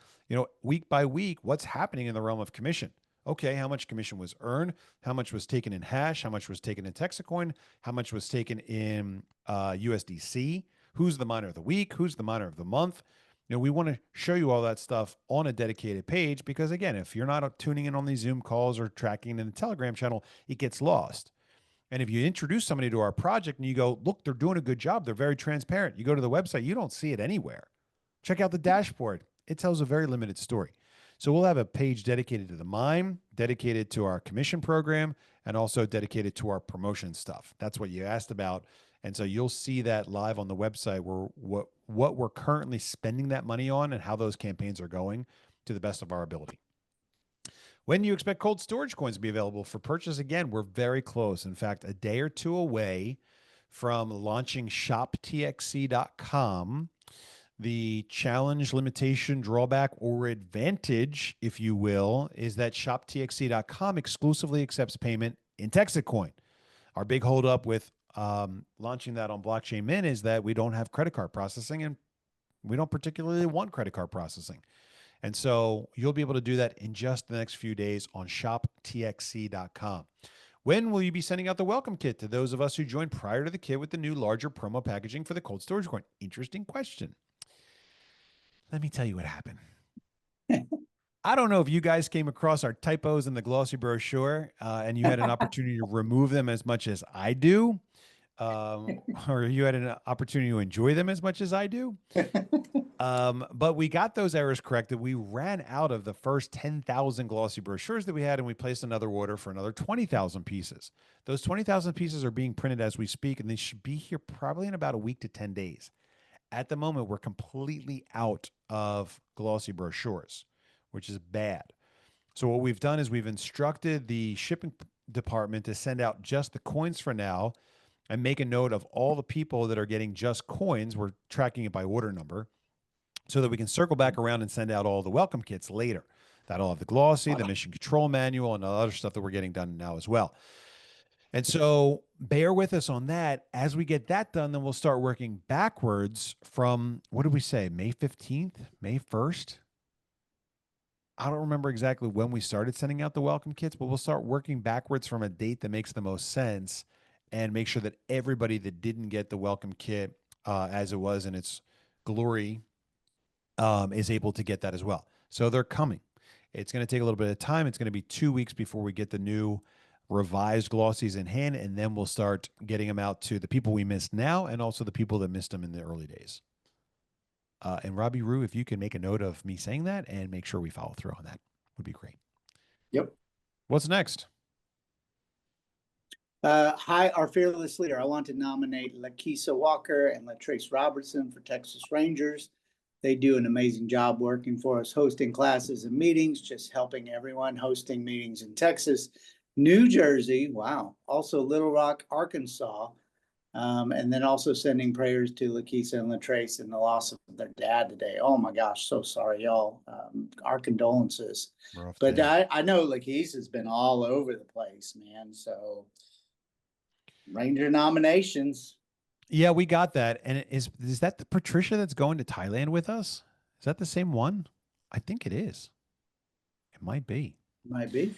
week by week, what's happening in the realm of commission. Okay, how much commission was earned? How much was taken in hash? How much was taken in TexitCoin? How much was taken in USDC? Who's the miner of the week? Who's the miner of the month? We want to show you all that stuff on a dedicated page because, again, if you're not tuning in on these Zoom calls or tracking in the Telegram channel, it gets lost. And if you introduce somebody to our project and you go, look, they're doing a good job, they're very transparent. You go to the website, you don't see it anywhere. Check out the dashboard. It tells a very limited story. So we'll have a page dedicated to the mine, dedicated to our commission program, and also dedicated to our promotion stuff. That's what you asked about. And so you'll see that live on the website where what we're currently spending that money on and how those campaigns are going to the best of our ability. When do you expect cold storage coins to be available for purchase? Again, we're very close. In fact, a day or 2 away from launching shoptxc.com. The challenge, limitation, drawback, or advantage, if you will, is that shoptxc.com exclusively accepts payment in TexitCoin. Our big holdup with launching that on Blockchain Mint is that we don't have credit card processing, and we don't particularly want credit card processing. And so you'll be able to do that in just the next few days on shoptxc.com. When will you be sending out the welcome kit to those of us who joined prior to the kit with the new larger promo packaging for the cold storage coin? Interesting question. Let me tell you what happened. I don't know if you guys came across our typos in the glossy brochure and you had an opportunity to remove them as much as I do, or you had an opportunity to enjoy them as much as I do. But we got those errors corrected. We ran out of the first 10,000 glossy brochures that we had, and we placed another order for another 20,000 pieces. Those 20,000 pieces are being printed as we speak, and they should be here probably in about a week to 10 days. At the moment, we're completely out of glossy brochures, which is bad. So what we've done is we've instructed the shipping department to send out just the coins for now. and make a note of all the people that are getting just coins. We're tracking it by order number so that we can circle back around and send out all the welcome kits later. That'll have the glossy, the mission control manual, and the other stuff that we're getting done now as well. And so bear with us on that. As we get that done, then we'll start working backwards from, what did we say, May 15th, May 1st? I don't remember exactly when we started sending out the welcome kits, but we'll start working backwards from a date that makes the most sense and make sure that everybody that didn't get the welcome kit as it was in its glory is able to get that as well. So they're coming. It's going to take a little bit of time. It's going to be 2 weeks before we get the new revised glossies in hand, and then we'll start getting them out to the people we missed now and also the people that missed them in the early days. And Robbie Rue, if you can make a note of me saying that and make sure we follow through on that, would be great. Yep. What's next? Hi, our fearless leader. I want to nominate Lakeisha Walker and Latrace Robertson for Texas Rangers. They do an amazing job working for us, hosting classes and meetings, just helping everyone, hosting meetings in Texas, New Jersey, wow, also Little Rock, Arkansas, and then also sending prayers to Lakeisha and Latrace in the loss of their dad today. Oh my gosh, so sorry, y'all. Our condolences. But I know Lakeisha's been all over the place, man. So Ranger nominations. Yeah, we got that. And is that the Patricia that's going to Thailand with us? Is that the same one? I think it is. It might be. Might be.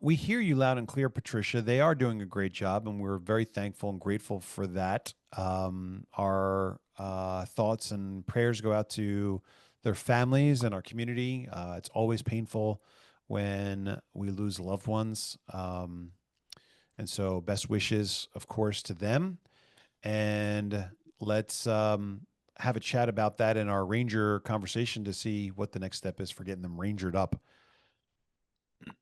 We hear you loud and clear, Patricia. They are doing a great job, and we're very thankful and grateful for that. Our thoughts and prayers go out to their families and our community. It's always painful when we lose loved ones. And so best wishes, of course, to them. And let's have a chat about that in our Ranger conversation to see what the next step is for getting them rangered up.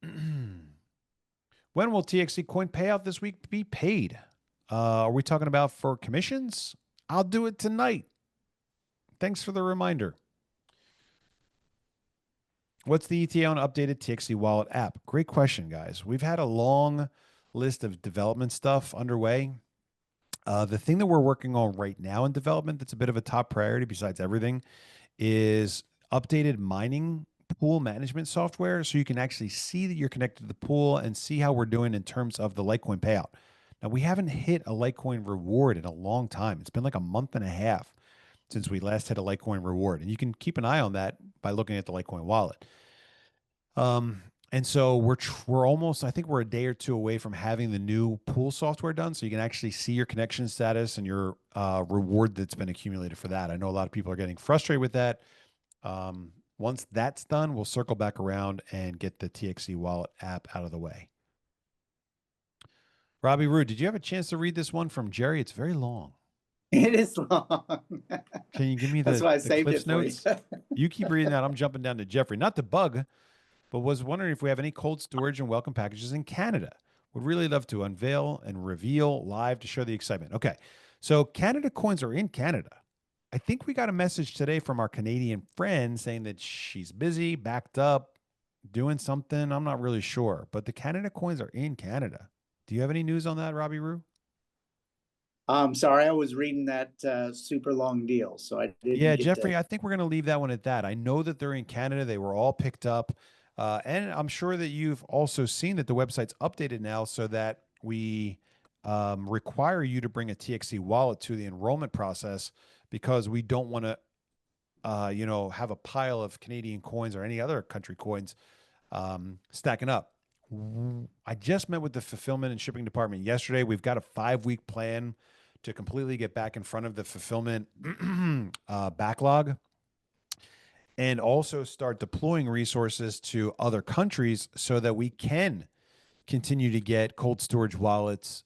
When will TXC coin payout this week be paid? Are we talking about for commissions? I'll do it tonight. Thanks for the reminder. What's the ETA on updated TXC wallet app? Great question, guys. We've had a long list of development stuff underway. The thing that we're working on right now in development that's a bit of a top priority besides everything is updated mining pool management software so you can actually see that you're connected to the pool and see how we're doing in terms of the Litecoin payout. Now, we haven't hit a Litecoin reward in a long time. It's been like a month and a half since we last hit a Litecoin reward. And you can keep an eye on that by looking at the Litecoin wallet. And so we're almost, I think we're a day or two away from having the new pool software done so you can actually see your connection status and your reward that's been accumulated for that. I know a lot of people are getting frustrated with that. Once that's done, we'll circle back around and get the TXC wallet app out of the way. Robbie Rue, did you have a chance to read this one from Jerry? It's very long. It is long. Can you give me the, That's why I the saved Cliffs it for notes? you. You keep reading that. I'm jumping down to Jeffrey. Not to bug, but was wondering if we have any cold storage and welcome packages in Canada. Would really love to unveil and reveal live to show the excitement. Okay, so Canada coins are in Canada. I think we got a message today from our Canadian friend saying that she's busy, backed up, doing something. I'm not really sure, but the Canada coins are in Canada. Do you have any news on that, Robbie Rue? I'm sorry, I was reading that super long deal, so I didn't. Yeah, get Jeffrey, to... I think we're going to leave that one at that. I know that they're in Canada. They were all picked up. And I'm sure that you've also seen that the website's updated now so that we require you to bring a TXC wallet to the enrollment process because we don't want to, have a pile of Canadian coins or any other country coins stacking up. I just met with the fulfillment and shipping department yesterday. We've got a 5-week plan to completely get back in front of the fulfillment backlog and also start deploying resources to other countries so that we can continue to get cold storage wallets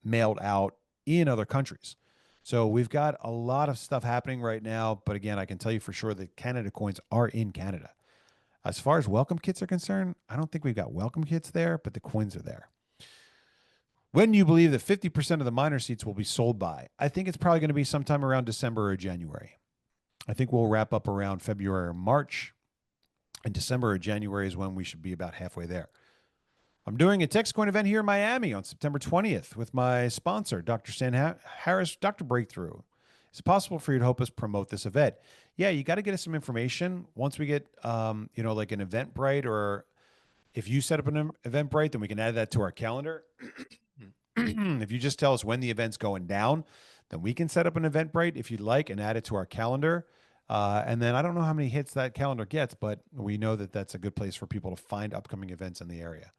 mailed out in other countries. So we've got a lot of stuff happening right now. But again, I can tell you for sure that Canada coins are in Canada. As far as welcome kits are concerned, I don't think we've got welcome kits there, but the coins are there. When do you believe that 50% of the miner seats will be sold by? I think it's probably going to be sometime around December or January. I think we'll wrap up around February or March, and December or January is when we should be about halfway there. I'm doing a TexitCoin event here in Miami on September 20th with my sponsor, Dr. Stan Harris, Dr. Breakthrough. Is it possible for you to help us promote this event? Yeah, you got to get us some information. Once we get, like an Eventbrite, or if you set up an Eventbrite, then we can add that to our calendar. If you just tell us when the event's going down, then we can set up an Eventbrite if you'd like and add it to our calendar. And then I don't know how many hits that calendar gets, but we know that that's a good place for people to find upcoming events in the area.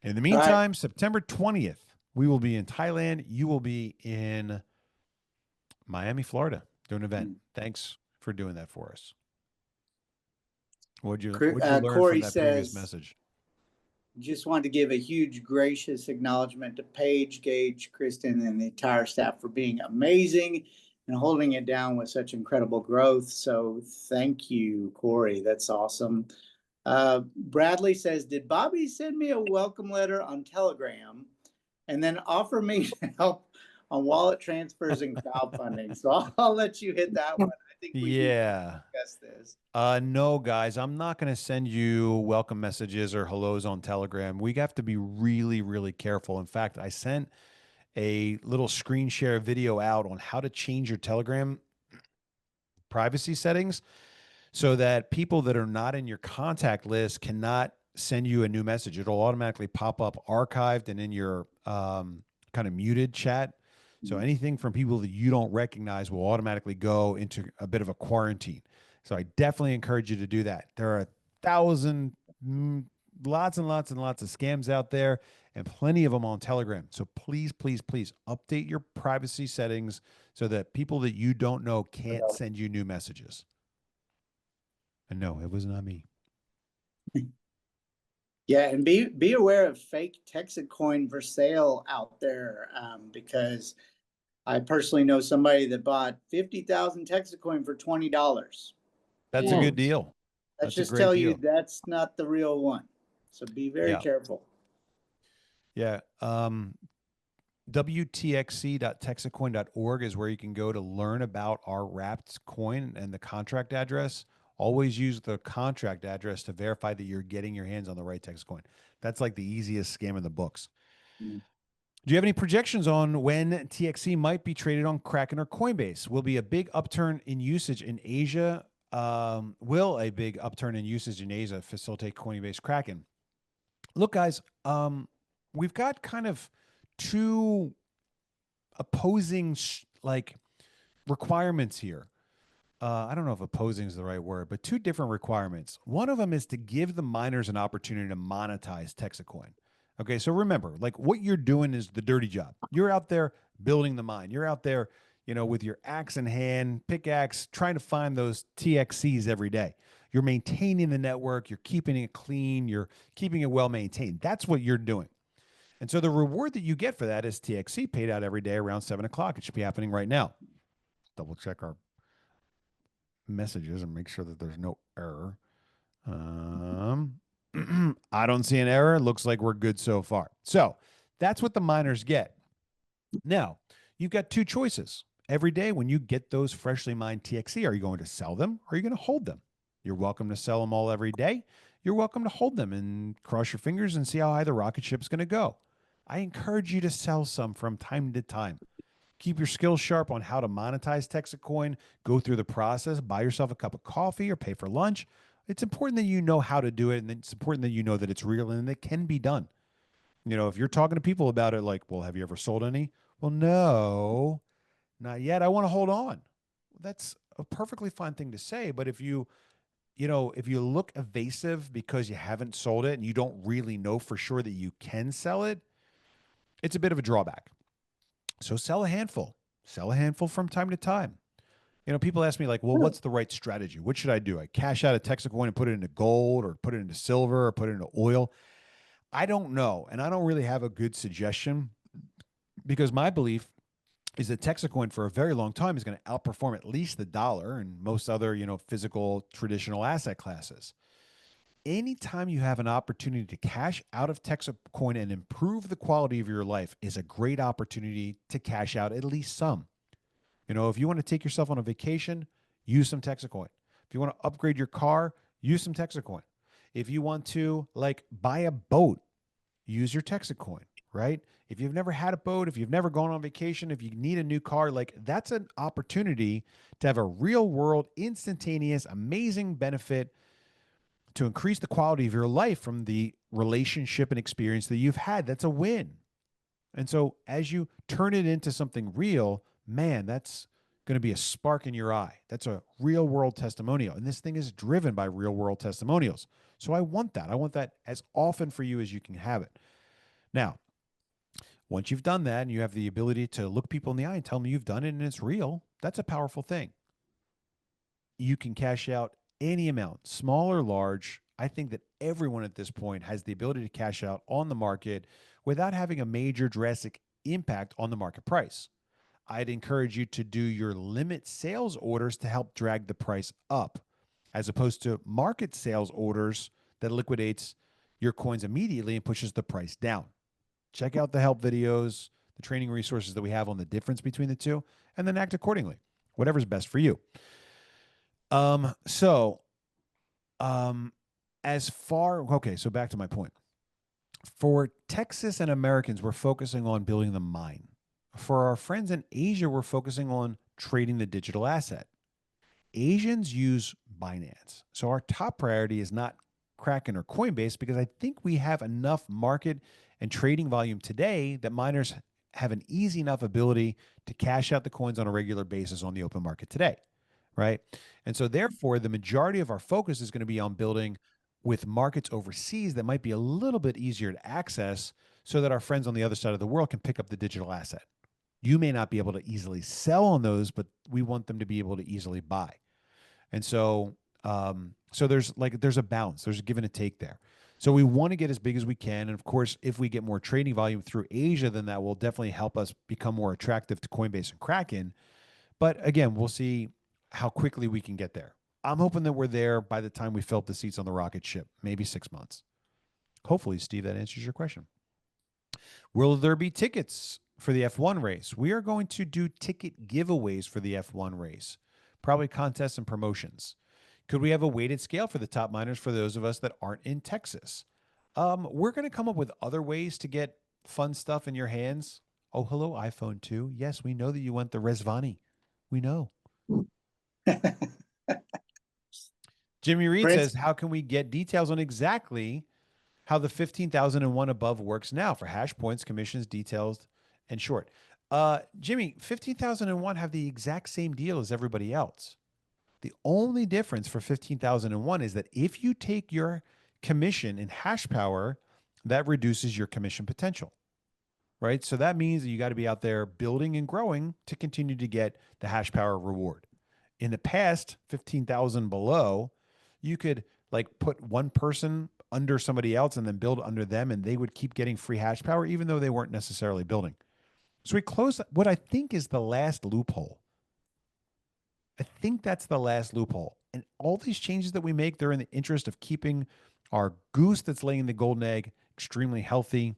In the meantime, September 20th, we will be in Thailand. You will be in Miami, Florida, doing an event. Thanks for doing that for us. What'd you learn Corey from that previous says, message? just wanted to give a huge gracious acknowledgement to Paige, Gaige, Kristen, and the entire staff for being amazing and holding it down with such incredible growth. So thank you, Corey. That's awesome. Bradley says, did Bobby send me a welcome letter on Telegram and then offer me help on wallet transfers and crowdfunding? So I'll let you hit that one. I think we discussed this. No, guys, I'm not going to send you welcome messages or hellos on Telegram. We have to be really, really careful. In fact, I sent a little screen share video out on how to change your Telegram privacy settings so that people that are not in your contact list cannot send you a new message. It'll automatically pop up archived and in your kind of muted chat. So anything from people that you don't recognize will automatically go into a bit of a quarantine. So I definitely encourage you to do that. There are 1,000, lots and lots and lots of scams out there, and plenty of them on Telegram. So please, please, please update your privacy settings so that people that you don't know can't send you new messages. And no, it was not me. Yeah, and be aware of fake TexitCoin for sale out there, because I personally know somebody that bought 50,000 TexitCoin for $20. That's a good deal. Let's just tell you that's not the real one. So be very careful. Yeah. WTXC.texitcoin.org is where you can go to learn about our wrapped coin and the contract address. Always use the contract address to verify that you're getting your hands on the right TexitCoin. That's like the easiest scam in the books. Do you have any projections on when TXC might be traded on Kraken or Coinbase? Will be a big upturn in usage in Asia? Will a big upturn in usage in Asia facilitate Coinbase Kraken? Look, guys, we've got kind of two opposing requirements here. I don't know if opposing is the right word, but two different requirements. One of them is to give the miners an opportunity to monetize TexitCoin. Okay, so remember, like what you're doing is the dirty job. You're out there building the mine. You're out there, with your axe in hand, pickaxe, trying to find those TXCs every day. You're maintaining the network. You're keeping it clean. You're keeping it well maintained. That's what you're doing. And so the reward that you get for that is TXC paid out every day around 7 o'clock. It should be happening right now. Double check our messages and make sure that there's no error. I don't see an error. Looks like we're good so far. So that's what the miners get. Now, you've got two choices. Every day when you get those freshly mined TXC, are you going to sell them or are you going to hold them? You're welcome to sell them all every day. You're welcome to hold them and cross your fingers and see how high the rocket ship's going to go. I encourage you to sell some from time to time. Keep your skills sharp on how to monetize TexitCoin. Go through the process. Buy yourself a cup of coffee or pay for lunch. It's important that you know how to do it, and it's important that you know that it's real and it can be done. If you're talking to people about it, like, well, have you ever sold any? Well, no, not yet. I want to hold on. That's a perfectly fine thing to say. But if you look evasive because you haven't sold it and you don't really know for sure that you can sell it, it's a bit of a drawback. So sell a handful from time to time. People ask me like, well, what's the right strategy? What should I do? I cash out a TexitCoin and put it into gold or put it into silver or put it into oil. I don't know. And I don't really have a good suggestion because my belief is that TexitCoin for a very long time is going to outperform at least the dollar and most other, physical traditional asset classes. Anytime you have an opportunity to cash out of TexitCoin and improve the quality of your life is a great opportunity to cash out at least some. If you want to take yourself on a vacation, use some TexitCoin. If you want to upgrade your car, use some TexitCoin. If you want to buy a boat, use your TexitCoin, right? If you've never had a boat, if you've never gone on vacation, if you need a new car, like that's an opportunity to have a real world, instantaneous, amazing benefit to increase the quality of your life from the relationship and experience that you've had. That's a win. And so as you turn it into something real, man, that's going to be a spark in your eye. That's a real world testimonial. And this thing is driven by real world testimonials. So I want that. I want that as often for you as you can have it. Now, once you've done that and you have the ability to look people in the eye and tell them you've done it and it's real, that's a powerful thing. You can cash out any amount, small or large. I think that everyone at this point has the ability to cash out on the market without having a major drastic impact on the market price. I'd encourage you to do your limit sales orders to help drag the price up, as opposed to market sales orders that liquidates your coins immediately and pushes the price down. Check out the help videos, the training resources that we have on the difference between the two, and then act accordingly, whatever's best for you. So back to my point. For Texas and Americans, we're focusing on building the mine. For our friends in Asia, we're focusing on trading the digital asset. Asians use Binance. So our top priority is not Kraken or Coinbase, because I think we have enough market and trading volume today that miners have an easy enough ability to cash out the coins on a regular basis on the open market today, right? And so therefore, the majority of our focus is going to be on building with markets overseas that might be a little bit easier to access, so that our friends on the other side of the world can pick up the digital asset. You may not be able to easily sell on those, but we want them to be able to easily buy. And so, there's a balance, there's a give and a take there. So we want to get as big as we can. And of course, if we get more trading volume through Asia, then that will definitely help us become more attractive to Coinbase and Kraken. But again, we'll see how quickly we can get there. I'm hoping that we're there by the time we fill up the seats on the rocket ship, maybe 6 months. Hopefully, Steve, that answers your question. Will there be tickets for the F1 race? We are going to do ticket giveaways for the F1 race, probably contests and promotions. Could we have a weighted scale for the top miners for those of us that aren't in Texas? We're going to come up with other ways to get fun stuff in your hands. Oh, hello, iPhone 2. Yes, we know that you want the Resvani. We know. Jimmy Reed says, how can we get details on exactly how the 15,001 above works now for hash points, commissions, details, and short? Jimmy, 15,001 have the exact same deal as everybody else. The only difference for 15,001 is that if you take your commission in hash power, that reduces your commission potential, right? So that means that you got to be out there building and growing to continue to get the hash power reward. In the past, 15,000 below, you could like put one person under somebody else and then build under them, and they would keep getting free hash power, even though they weren't necessarily building. So we closed what I think is the last loophole. I think that's the last loophole. And all these changes that we make, they're in the interest of keeping our goose that's laying the golden egg extremely healthy,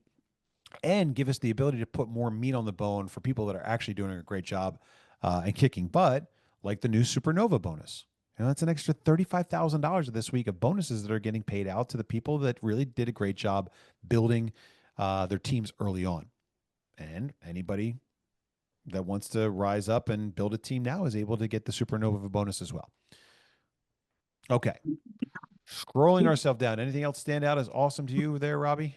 and give us the ability to put more meat on the bone for people that are actually doing a great job and kicking butt, like the new Supernova bonus. That's an extra $35,000 this week of bonuses that are getting paid out to the people that really did a great job building their teams early on. And anybody that wants to rise up and build a team now is able to get the Supernova bonus as well. Okay. Scrolling ourselves down. Anything else stand out as awesome to you there, Robbie?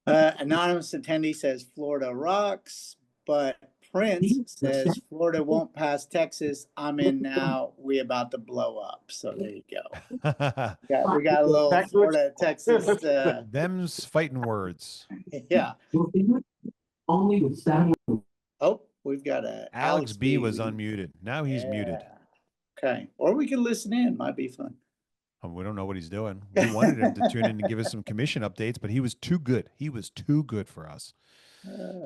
Anonymous attendee says Florida rocks, but Prince says Florida won't pass Texas. I'm in now. We about to blow up. So there you go. We got a little Florida, Texas. Them's fighting words. Yeah. Oh, we've got a Alex B was unmuted. Now he's muted. Okay. Or we can listen in. Might be fun. We don't know what he's doing. We wanted him to tune in and give us some commission updates, but he was too good. He was too good for us.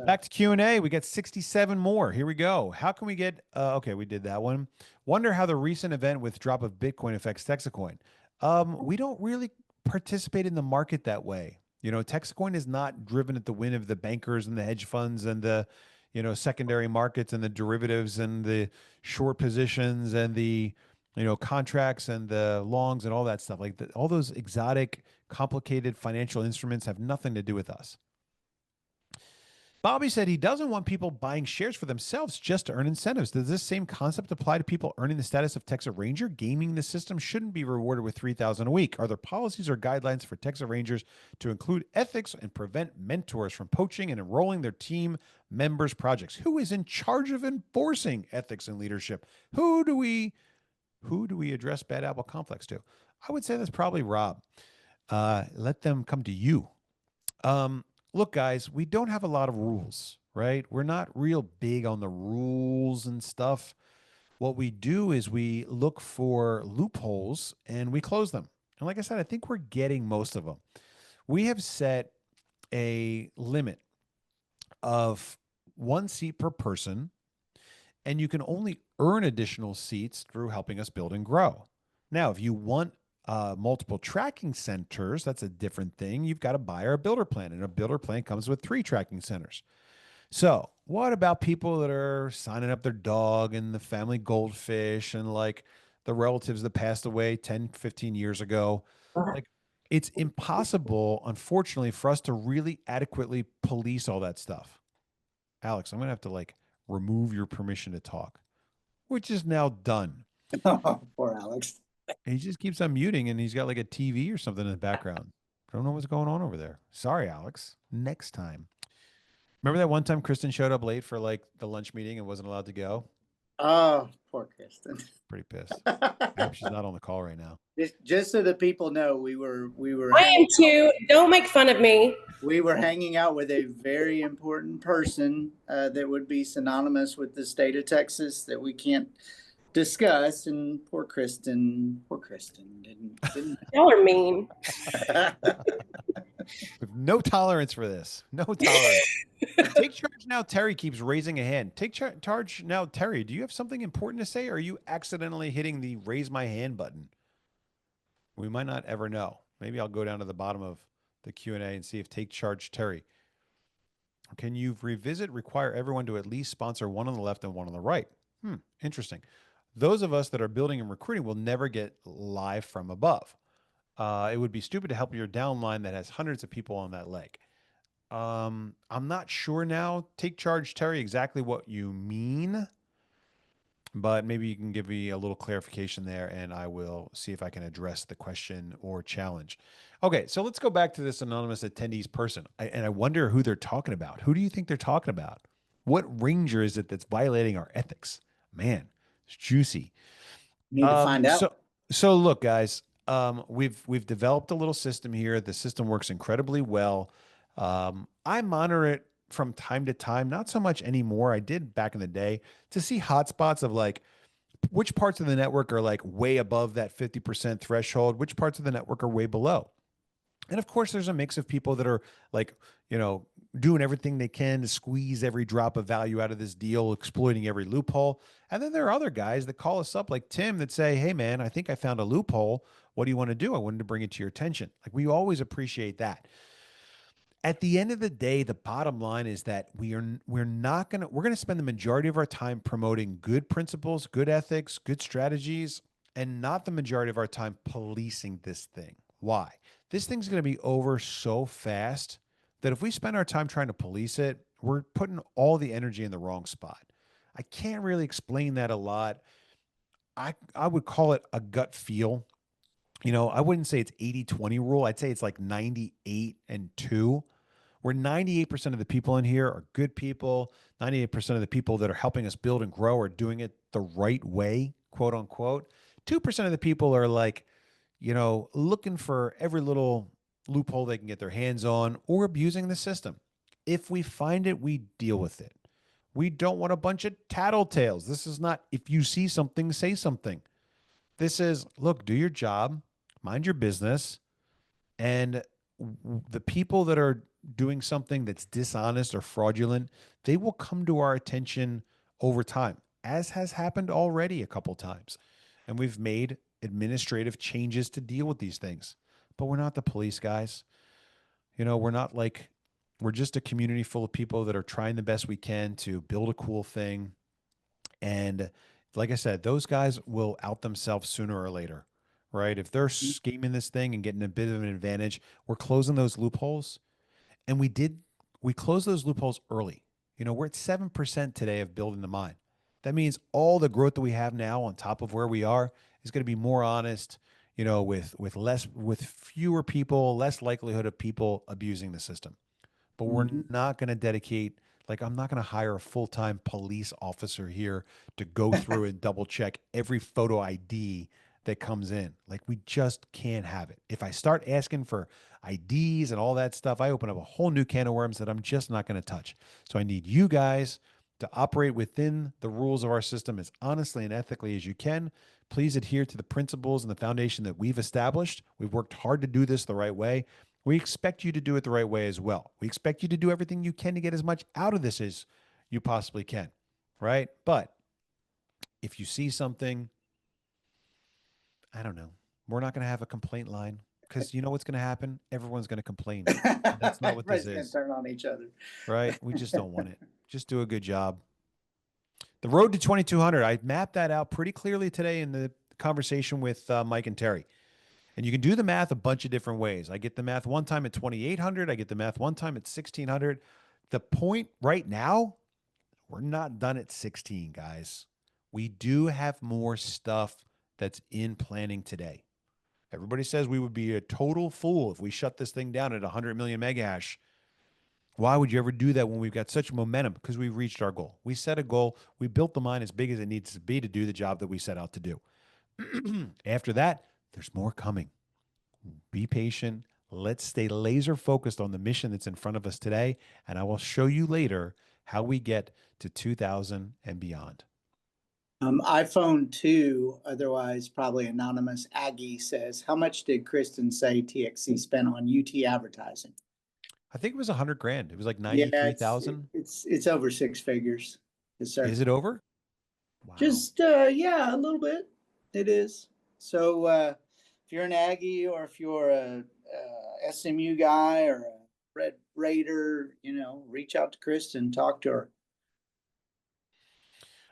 Back to Q&A. We got 67 more. Here we go. How can we get, okay, we did that one. Wonder how the recent event with drop of Bitcoin affects TexitCoin. We don't really participate in the market that way. TexitCoin is not driven at the whim of the bankers and the hedge funds and the, secondary markets and the derivatives and the short positions and the, contracts and the longs and all that stuff. All those exotic, complicated financial instruments have nothing to do with us. Bobby said he doesn't want people buying shares for themselves just to earn incentives. Does this same concept apply to people earning the status of Texas Ranger? Gaming the system shouldn't be rewarded with $3,000 a week. Are there policies or guidelines for Texas Rangers to include ethics and prevent mentors from poaching and enrolling their team members' projects? Who is in charge of enforcing ethics and leadership? Who do we address bad apple complex to? I would say that's probably Rob. Let them come to you. Look, guys, we don't have a lot of rules, right? We're not real big on the rules and stuff. What we do is we look for loopholes and we close them. And like I said, I think we're getting most of them. We have set a limit of 1 seat per person, and you can only earn additional seats through helping us build and grow. Now, if you want multiple tracking centers, that's a different thing. You've got to buy our builder plan, and a builder plan comes with 3 tracking centers. So what about people that are signing up their dog and the family goldfish and like the relatives that passed away 10, 15 years ago? Like, it's impossible, unfortunately, for us to really adequately police all that stuff. Alex, I'm going to have to like remove your permission to talk, which is now done. Poor Alex. He just keeps on muting, and he's got like a TV or something in the background. I don't know what's going on over there. Sorry, Alex. Next time. Remember that one time Kristen showed up late for like the lunch meeting and wasn't allowed to go? Oh, poor Kristen. Pretty pissed. I hope she's not on the call right now. Just so that people know, we were. I am too. Don't make fun of me. We were hanging out with a very important person that would be synonymous with the state of Texas that we can't discuss, and poor Kristen didn't. Y'all are mean. With no tolerance for this. No tolerance. Take charge now. Terry keeps raising a hand. Take charge now. Terry, do you have something important to say, or are you accidentally hitting the raise my hand button? We might not ever know. Maybe I'll go down to the bottom of the Q&A and see if Take Charge Terry. Can you require everyone to at least sponsor one on the left and one on the right? Interesting. Those of us that are building and recruiting will never get live from above. It would be stupid to help your downline that has hundreds of people on that leg. I'm not sure now, Take Charge Terry, exactly what you mean, but maybe you can give me a little clarification there, and I will see if I can address the question or challenge. Okay, so let's go back to this anonymous attendees person, and I wonder who they're talking about. Who do you think they're talking about? What ranger is it that's violating our ethics? Man, it's juicy. Need to find out. So look, guys, we've developed a little system here. The system works incredibly well. I monitor it from time to time, not so much anymore. I did back in the day to see hotspots of like which parts of the network are like way above that 50% threshold, which parts of the network are way below. And of course, there's a mix of people that are like, doing everything they can to squeeze every drop of value out of this deal, exploiting every loophole. And then there are other guys that call us up like Tim that say, hey, man, I think I found a loophole. What do you want to do? I wanted to bring it to your attention. Like, we always appreciate that. At the end of the day, the bottom line is that we're going to spend the majority of our time promoting good principles, good ethics, good strategies, and not the majority of our time policing this thing. Why? This thing's going to be over so fast that if we spend our time trying to police it, we're putting all the energy in the wrong spot. I can't really explain that a lot. I would call it a gut feel. I wouldn't say it's 80-20 rule. I'd say it's like 98-2, where 98% of the people in here are good people. 98% of the people that are helping us build and grow are doing it the right way, quote unquote. 2% of the people are like, looking for every little loophole they can get their hands on or abusing the system. If we find it, we deal with it. We don't want a bunch of tattletales. This is not, if you see something, say something. This is, look, do your job, mind your business, and the people that are doing something that's dishonest or fraudulent, they will come to our attention over time, as has happened already a couple times. And we've made administrative changes to deal with these things. But we're not the police, guys. We're just a community full of people that are trying the best we can to build a cool thing. And like I said, those guys will out themselves sooner or later, right? If they're scheming this thing and getting a bit of an advantage, we're closing those loopholes. And we did we close those loopholes early. You know, we're at 7% today of building the mine. That means all the growth that we have now on top of where we are is going to be more honest, you know, with fewer people, less likelihood of people abusing the system. But we're not going to dedicate, like, I'm not going to hire a full-time police officer here to go through and double check every photo ID that comes in. Like, we just can't have it. If I start asking for IDs and all that stuff, I open up a whole new can of worms that I'm just not going to touch. So I need you guys to operate within the rules of our system as honestly and ethically as you can. Please adhere to the principles and the foundation that we've established. We've worked hard to do this the right way. We expect you to do it the right way as well. We expect you to do everything you can to get as much out of this as you possibly can, right? But if you see something, I don't know, we're not going to have a complaint line, because you know what's going to happen? Everyone's going to complain. That's not what this is. Turn on each other. Right? We just don't want it. Just do a good job. The road to 2,200, I mapped that out pretty clearly today in the conversation with Mike and Terry. And you can do the math a bunch of different ways. I get the math one time at 2,800. I get the math one time at 1,600. The point right now, we're not done at 16, guys. We do have more stuff that's in planning today. Everybody says we would be a total fool if we shut this thing down at 100 million megahash. Why would you ever do that when we've got such momentum? Because we've reached our goal. We set a goal. We built the mine as big as it needs to be to do the job that we set out to do. After that, there's more coming. Be patient. Let's stay laser focused on the mission that's in front of us today. And I will show you later how we get to 2,000 and beyond. iPhone 2, otherwise probably anonymous Aggie, says, how much did Kristen say TXC spent on UT advertising? I think it was 100 grand. It was like 93,000. Yeah, it's over six figures. Yes, sir. Is it over? Wow. Just yeah, a little bit. It is. So if you're an Aggie, or if you're a SMU guy or a Red Raider, you know, reach out to Kristen, talk to her.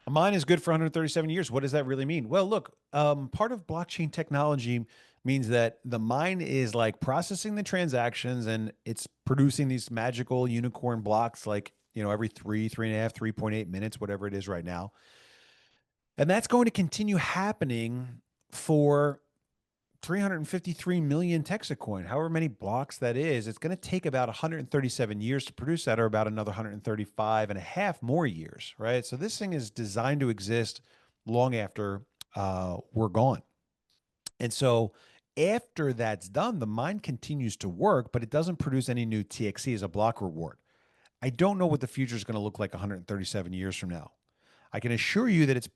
A mine is good for 137 years. What does that really mean? Well, look, part of blockchain technology means that the mine is like processing the transactions, and it's producing these magical unicorn blocks, like, you know, every 3.5, 3.8 minutes, whatever it is right now. And that's going to continue happening for 353 million TexitCoin, however many blocks that is. It's going to take about 137 years to produce that, or about another 135 and a half more years, right? So this thing is designed to exist long after we're gone. And so after that's done, the mine continues to work, but it doesn't produce any new TXC as a block reward. I don't know what the future is going to look like 137 years from now. I can assure you that it's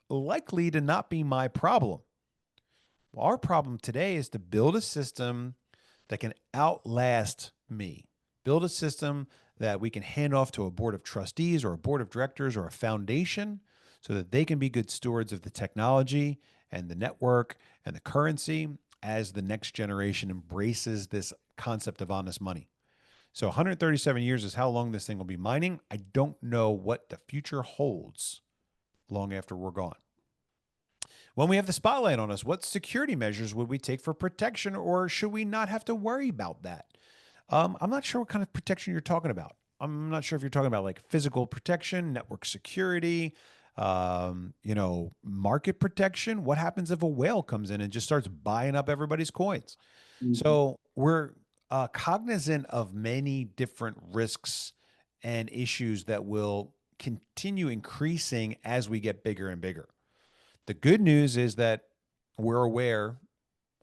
likely to not be my problem. Our problem today is to build a system that can outlast me. Build a system that we can hand off to a board of trustees or a board of directors or a foundation, so that they can be good stewards of the technology and the network and the currency as the next generation embraces this concept of honest money. So 137 years is how long this thing will be mining. I don't know what the future holds long after we're gone. When we have the spotlight on us, what security measures would we take for protection, or should we not have to worry about that? I'm not sure what kind of protection you're talking about. I'm not sure if you're talking about like physical protection, network security, you know, market protection. What happens if a whale comes in and just starts buying up everybody's coins? Mm-hmm. So we're cognizant of many different risks and issues that will continue increasing as we get bigger and bigger. The good news is that we're aware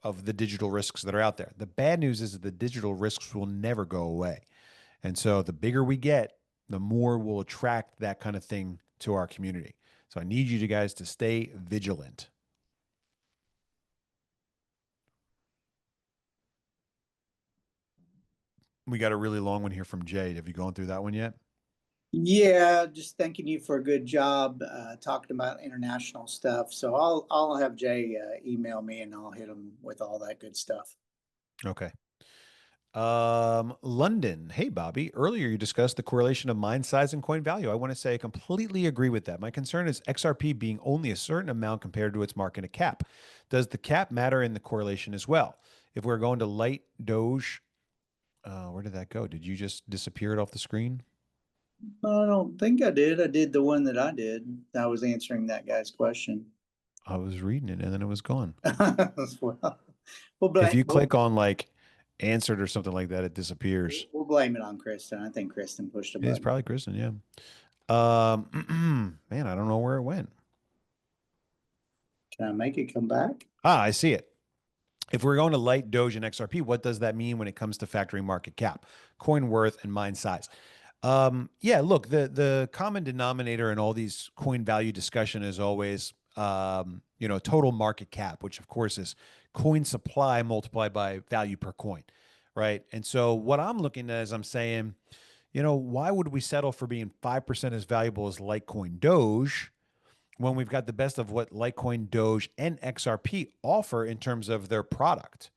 of the digital risks that are out there. The bad news is that the digital risks will never go away. And so the bigger we get, the more we'll attract that kind of thing to our community. So I need you guys to stay vigilant. We got a really long one here from Jade. Have you gone through that one yet? Yeah, just thanking you for a good job talking about international stuff. So I'll have Jay email me, and I'll hit him with all that good stuff. Okay. London. Hey, Bobby. Earlier you discussed the correlation of mine size and coin value. I want to say I completely agree with that. My concern is XRP being only a certain amount compared to its market cap. Does the cap matter in the correlation as well? If we're going to light Doge Where did that go? Did you just disappear it off the screen? I don't think I did. I did the one that I did. I was answering that guy's question. I was reading it and then it was gone. Well, If you click on like answered or something like that, it disappears. We'll blame it on Kristen. I think Kristen pushed a button. It's probably Kristen, yeah. Man, I don't know where it went. Can I make it come back? I see it. If we're going to light Doge and XRP, what does that mean when it comes to factoring market cap, coin worth, and mine size? Yeah, look, the common denominator in all these coin value discussion is always, total market cap, which of course is coin supply multiplied by value per coin, right? And so what I'm looking at is I'm saying, why would we settle for being 5% as valuable as Litecoin Doge when we've got the best of what Litecoin, Doge, and XRP offer in terms of their product?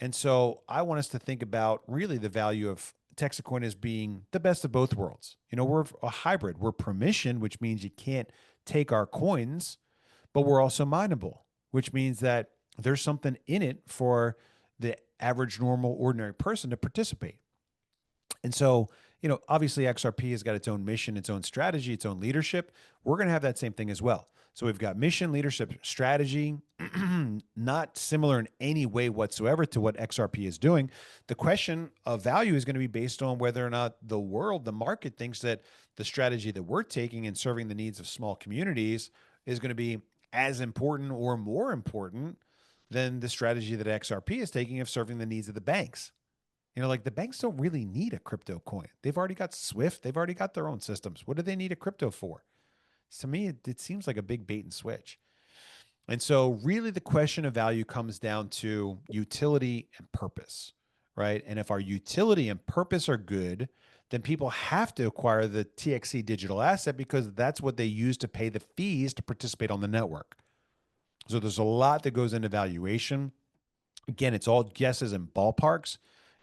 And so I want us to think about really the value of TexitCoin as being the best of both worlds. We're a hybrid. We're permissioned, which means you can't take our coins, but we're also mineable, which means that there's something in it for the average, normal, ordinary person to participate. And so, obviously XRP has got its own mission, its own strategy, its own leadership. We're going to have that same thing as well. So we've got mission, leadership, strategy, not similar in any way whatsoever to what XRP is doing. The question of value is going to be based on whether or not the world, the market, thinks that the strategy that we're taking and serving the needs of small communities is going to be as important or more important than the strategy that XRP is taking of serving the needs of the banks. Like the banks don't really need a crypto coin. They've already got Swift. They've already got their own systems. What do they need a crypto for? To me, it seems like a big bait and switch. And so really the question of value comes down to utility and purpose, right? And if our utility and purpose are good, then people have to acquire the TXC digital asset because that's what they use to pay the fees to participate on the network. So there's a lot that goes into valuation. Again, it's all guesses and ballparks.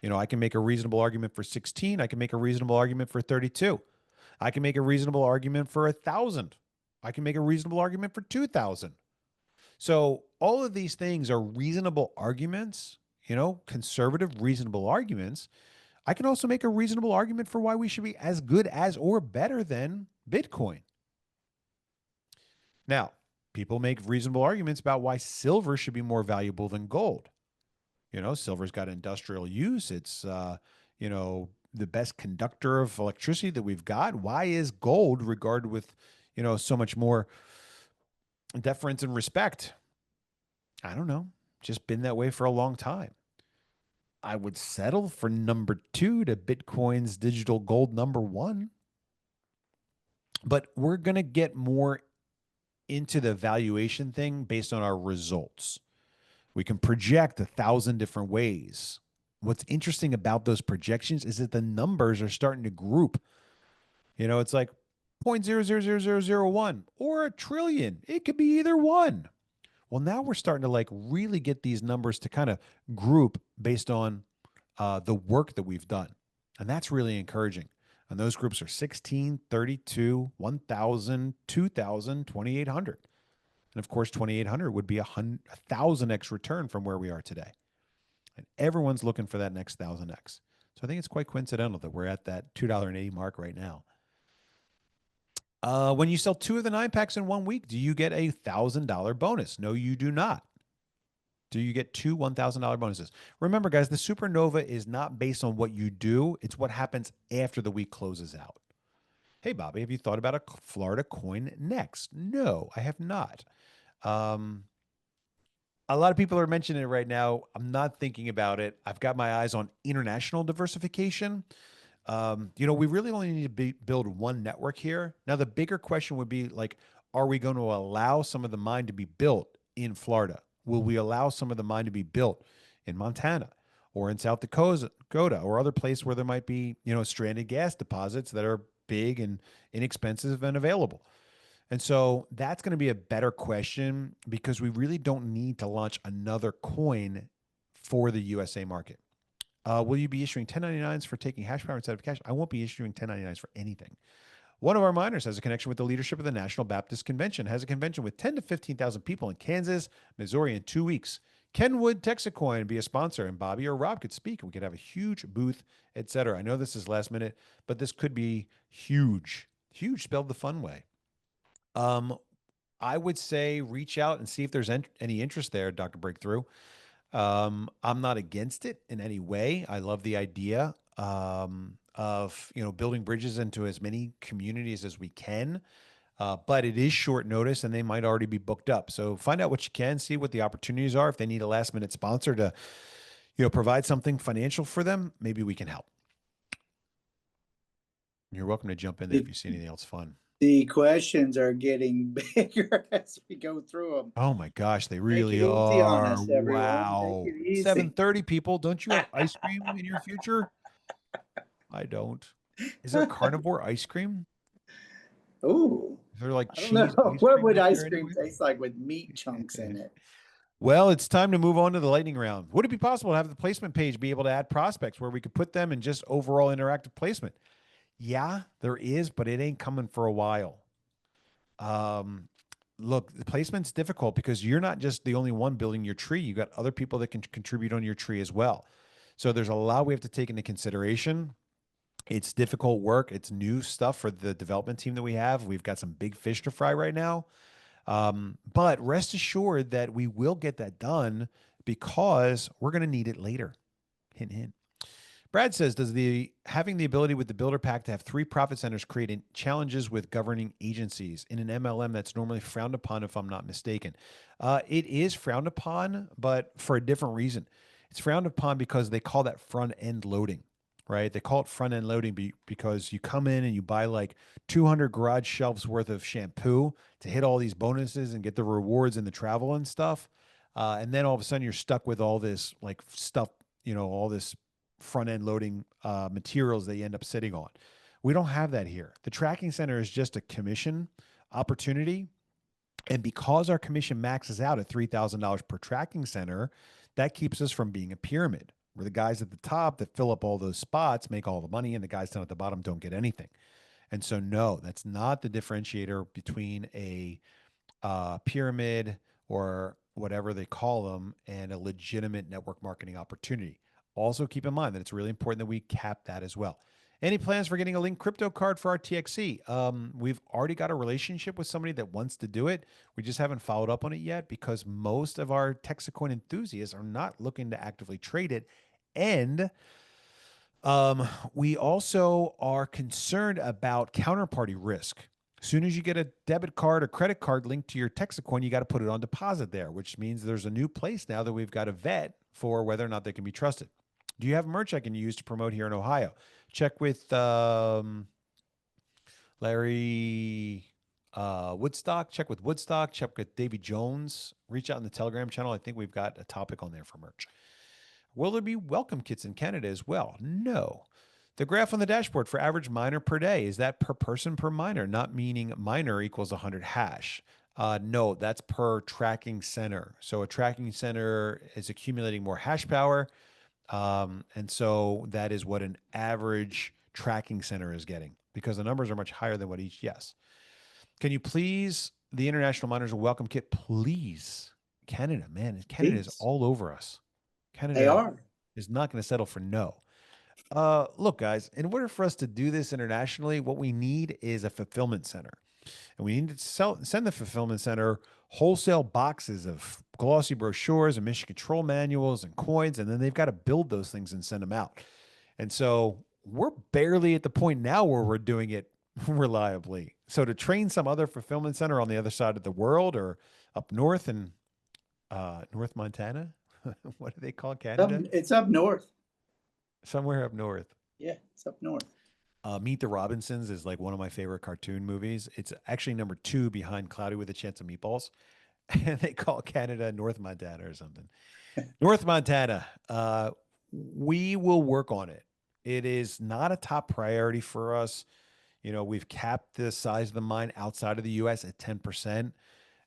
I can make a reasonable argument for 16. I can make a reasonable argument for 32. I can make a reasonable argument for 1,000. I can make a reasonable argument for 2,000. So all of these things are reasonable arguments, conservative, reasonable arguments. I can also make a reasonable argument for why we should be as good as or better than Bitcoin. Now, people make reasonable arguments about why silver should be more valuable than gold. Silver's got industrial use. It's, the best conductor of electricity that we've got. Why is gold regarded with, so much more deference and respect? I don't know. Just been that way for a long time. I would settle for number 2 to Bitcoin's digital gold number 1. But we're going to get more into the valuation thing based on our results. We can project 1,000 different ways. What's interesting about those projections is that the numbers are starting to group. It's like 0.000001 or a trillion. It could be either one. Well, now we're starting to really get these numbers to kind of group based on the work that we've done. And that's really encouraging. And those groups are 16, 32, 1,000, 2,000, 2,800. And of course, 2,800 would be 1,000x return from where we are today. And everyone's looking for that next 1,000x. So I think it's quite coincidental that we're at that $2.80 mark right now. When you sell 2 of the 9 packs in 1 week, do you get a $1,000 bonus? No, you do not. Do you get 2 $1,000 bonuses? Remember, guys, the Supernova is not based on what you do. It's what happens after the week closes out. Hey, Bobby, have you thought about a Florida coin next? No, I have not. A lot of people are mentioning it right now. I'm not thinking about it. I've got my eyes on international diversification. We really only need to build one network here. Now, the bigger question would be are we going to allow some of the mine to be built in Florida? Will we allow some of the mine to be built in Montana or in South Dakota or other places where there might be, stranded gas deposits that are big and inexpensive and available? And so that's going to be a better question because we really don't need to launch another coin for the USA market. Will you be issuing 1099s for taking hash power instead of cash? I won't be issuing 1099s for anything. One of our miners has a connection with the leadership of the National Baptist Convention, has a convention with 10 to 15,000 people in Kansas, Missouri in 2 weeks. Kenwood TexitCoin be a sponsor, and Bobby or Rob could speak. We could have a huge booth, etc. I know this is last minute, but this could be huge. Huge spelled the fun way. I would say reach out and see if there's any interest there, Dr. Breakthrough. I'm not against it in any way. I love the idea of building bridges into as many communities as we can. But it is short notice and they might already be booked up. So find out what you can, see what the opportunities are. If they need a last minute sponsor to, provide something financial for them, maybe we can help. You're welcome to jump in there if you see anything else fun. The questions are getting bigger as we go through them. Oh my gosh, they really Take it easy on are. us, everyone. Wow. Take it easy. 7:30 people. Don't you have ice cream in your future? I don't. Is there carnivore ice cream? Ooh. Is there like I cheese? don't know. What would ice there cream anyway? taste like with meat chunks in it? Well, it's time to move on to the lightning round. Would it be possible to have the placement page be able to add prospects where we could put them in just overall interactive placement? Yeah, there is, but it ain't coming for a while. Look, the placement's difficult because you're not just the only one building your tree. You got other people that can contribute on your tree as well. So there's a lot we have to take into consideration. It's difficult work. It's new stuff for the development team that we have. We've got some big fish to fry right now. But rest assured that we will get that done because we're going to need it later. Hint, hint. Brad says, does having the ability with the builder pack to have 3 profit centers create challenges with governing agencies in an MLM that's normally frowned upon, if I'm not mistaken? It is frowned upon, but for a different reason. It's frowned upon because they call that front end loading, right? They call it front end loading because you come in and you buy like 200 garage shelves worth of shampoo to hit all these bonuses and get the rewards and the travel and stuff. And then all of a sudden you're stuck with all this like stuff, all this front end loading materials that you end up sitting on. We don't have that here. The tracking center is just a commission opportunity. And because our commission maxes out at $3,000 per tracking center, that keeps us from being a pyramid where the guys at the top that fill up all those spots make all the money and the guys down at the bottom don't get anything. And so, no, that's not the differentiator between a pyramid or whatever they call them and a legitimate network marketing opportunity. Also, keep in mind that it's really important that we cap that as well. Any plans for getting a linked crypto card for our TXC? We've already got a relationship with somebody that wants to do it. We just haven't followed up on it yet because most of our TexitCoin enthusiasts are not looking to actively trade it. And we also are concerned about counterparty risk. As soon as you get a debit card or credit card linked to your TexitCoin, you got to put it on deposit there, which means there's a new place now that we've got to vet for whether or not they can be trusted. Do you have merch I can use to promote here in Ohio? Check with Larry Woodstock. Check with Woodstock. Check with Davy Jones. Reach out in the Telegram channel. I think we've got a topic on there for merch. Will there be welcome kits in Canada as well? No. The graph on the dashboard for average miner per day, is that per person per miner, not meaning miner equals 100 hash? No, that's per tracking center. So a tracking center is accumulating more hash power. And so that is what an average tracking center is getting because the numbers are much higher than what each. Yes. Can you please, the international miners a welcome kit, please? Canada, man, Canada is all over us. Canada is not going to settle for no. Look, guys, in order for us to do this internationally, what we need is a fulfillment center. And we need to send the fulfillment center wholesale boxes of glossy brochures and mission control manuals and coins, and then they've got to build those things and send them out. And so we're barely at the point now where we're doing it reliably. So to train some other fulfillment center on the other side of the world or up north in North Montana, what do they call Canada? It's up north. Somewhere up north. Yeah, it's up north. Meet the Robinsons is like one of my favorite cartoon movies. It's actually number 2 behind Cloudy with a Chance of Meatballs. And they call Canada North Montana or something. North Montana. We will work on it. It is not a top priority for us. We've capped the size of the mine outside of the U.S. at 10%.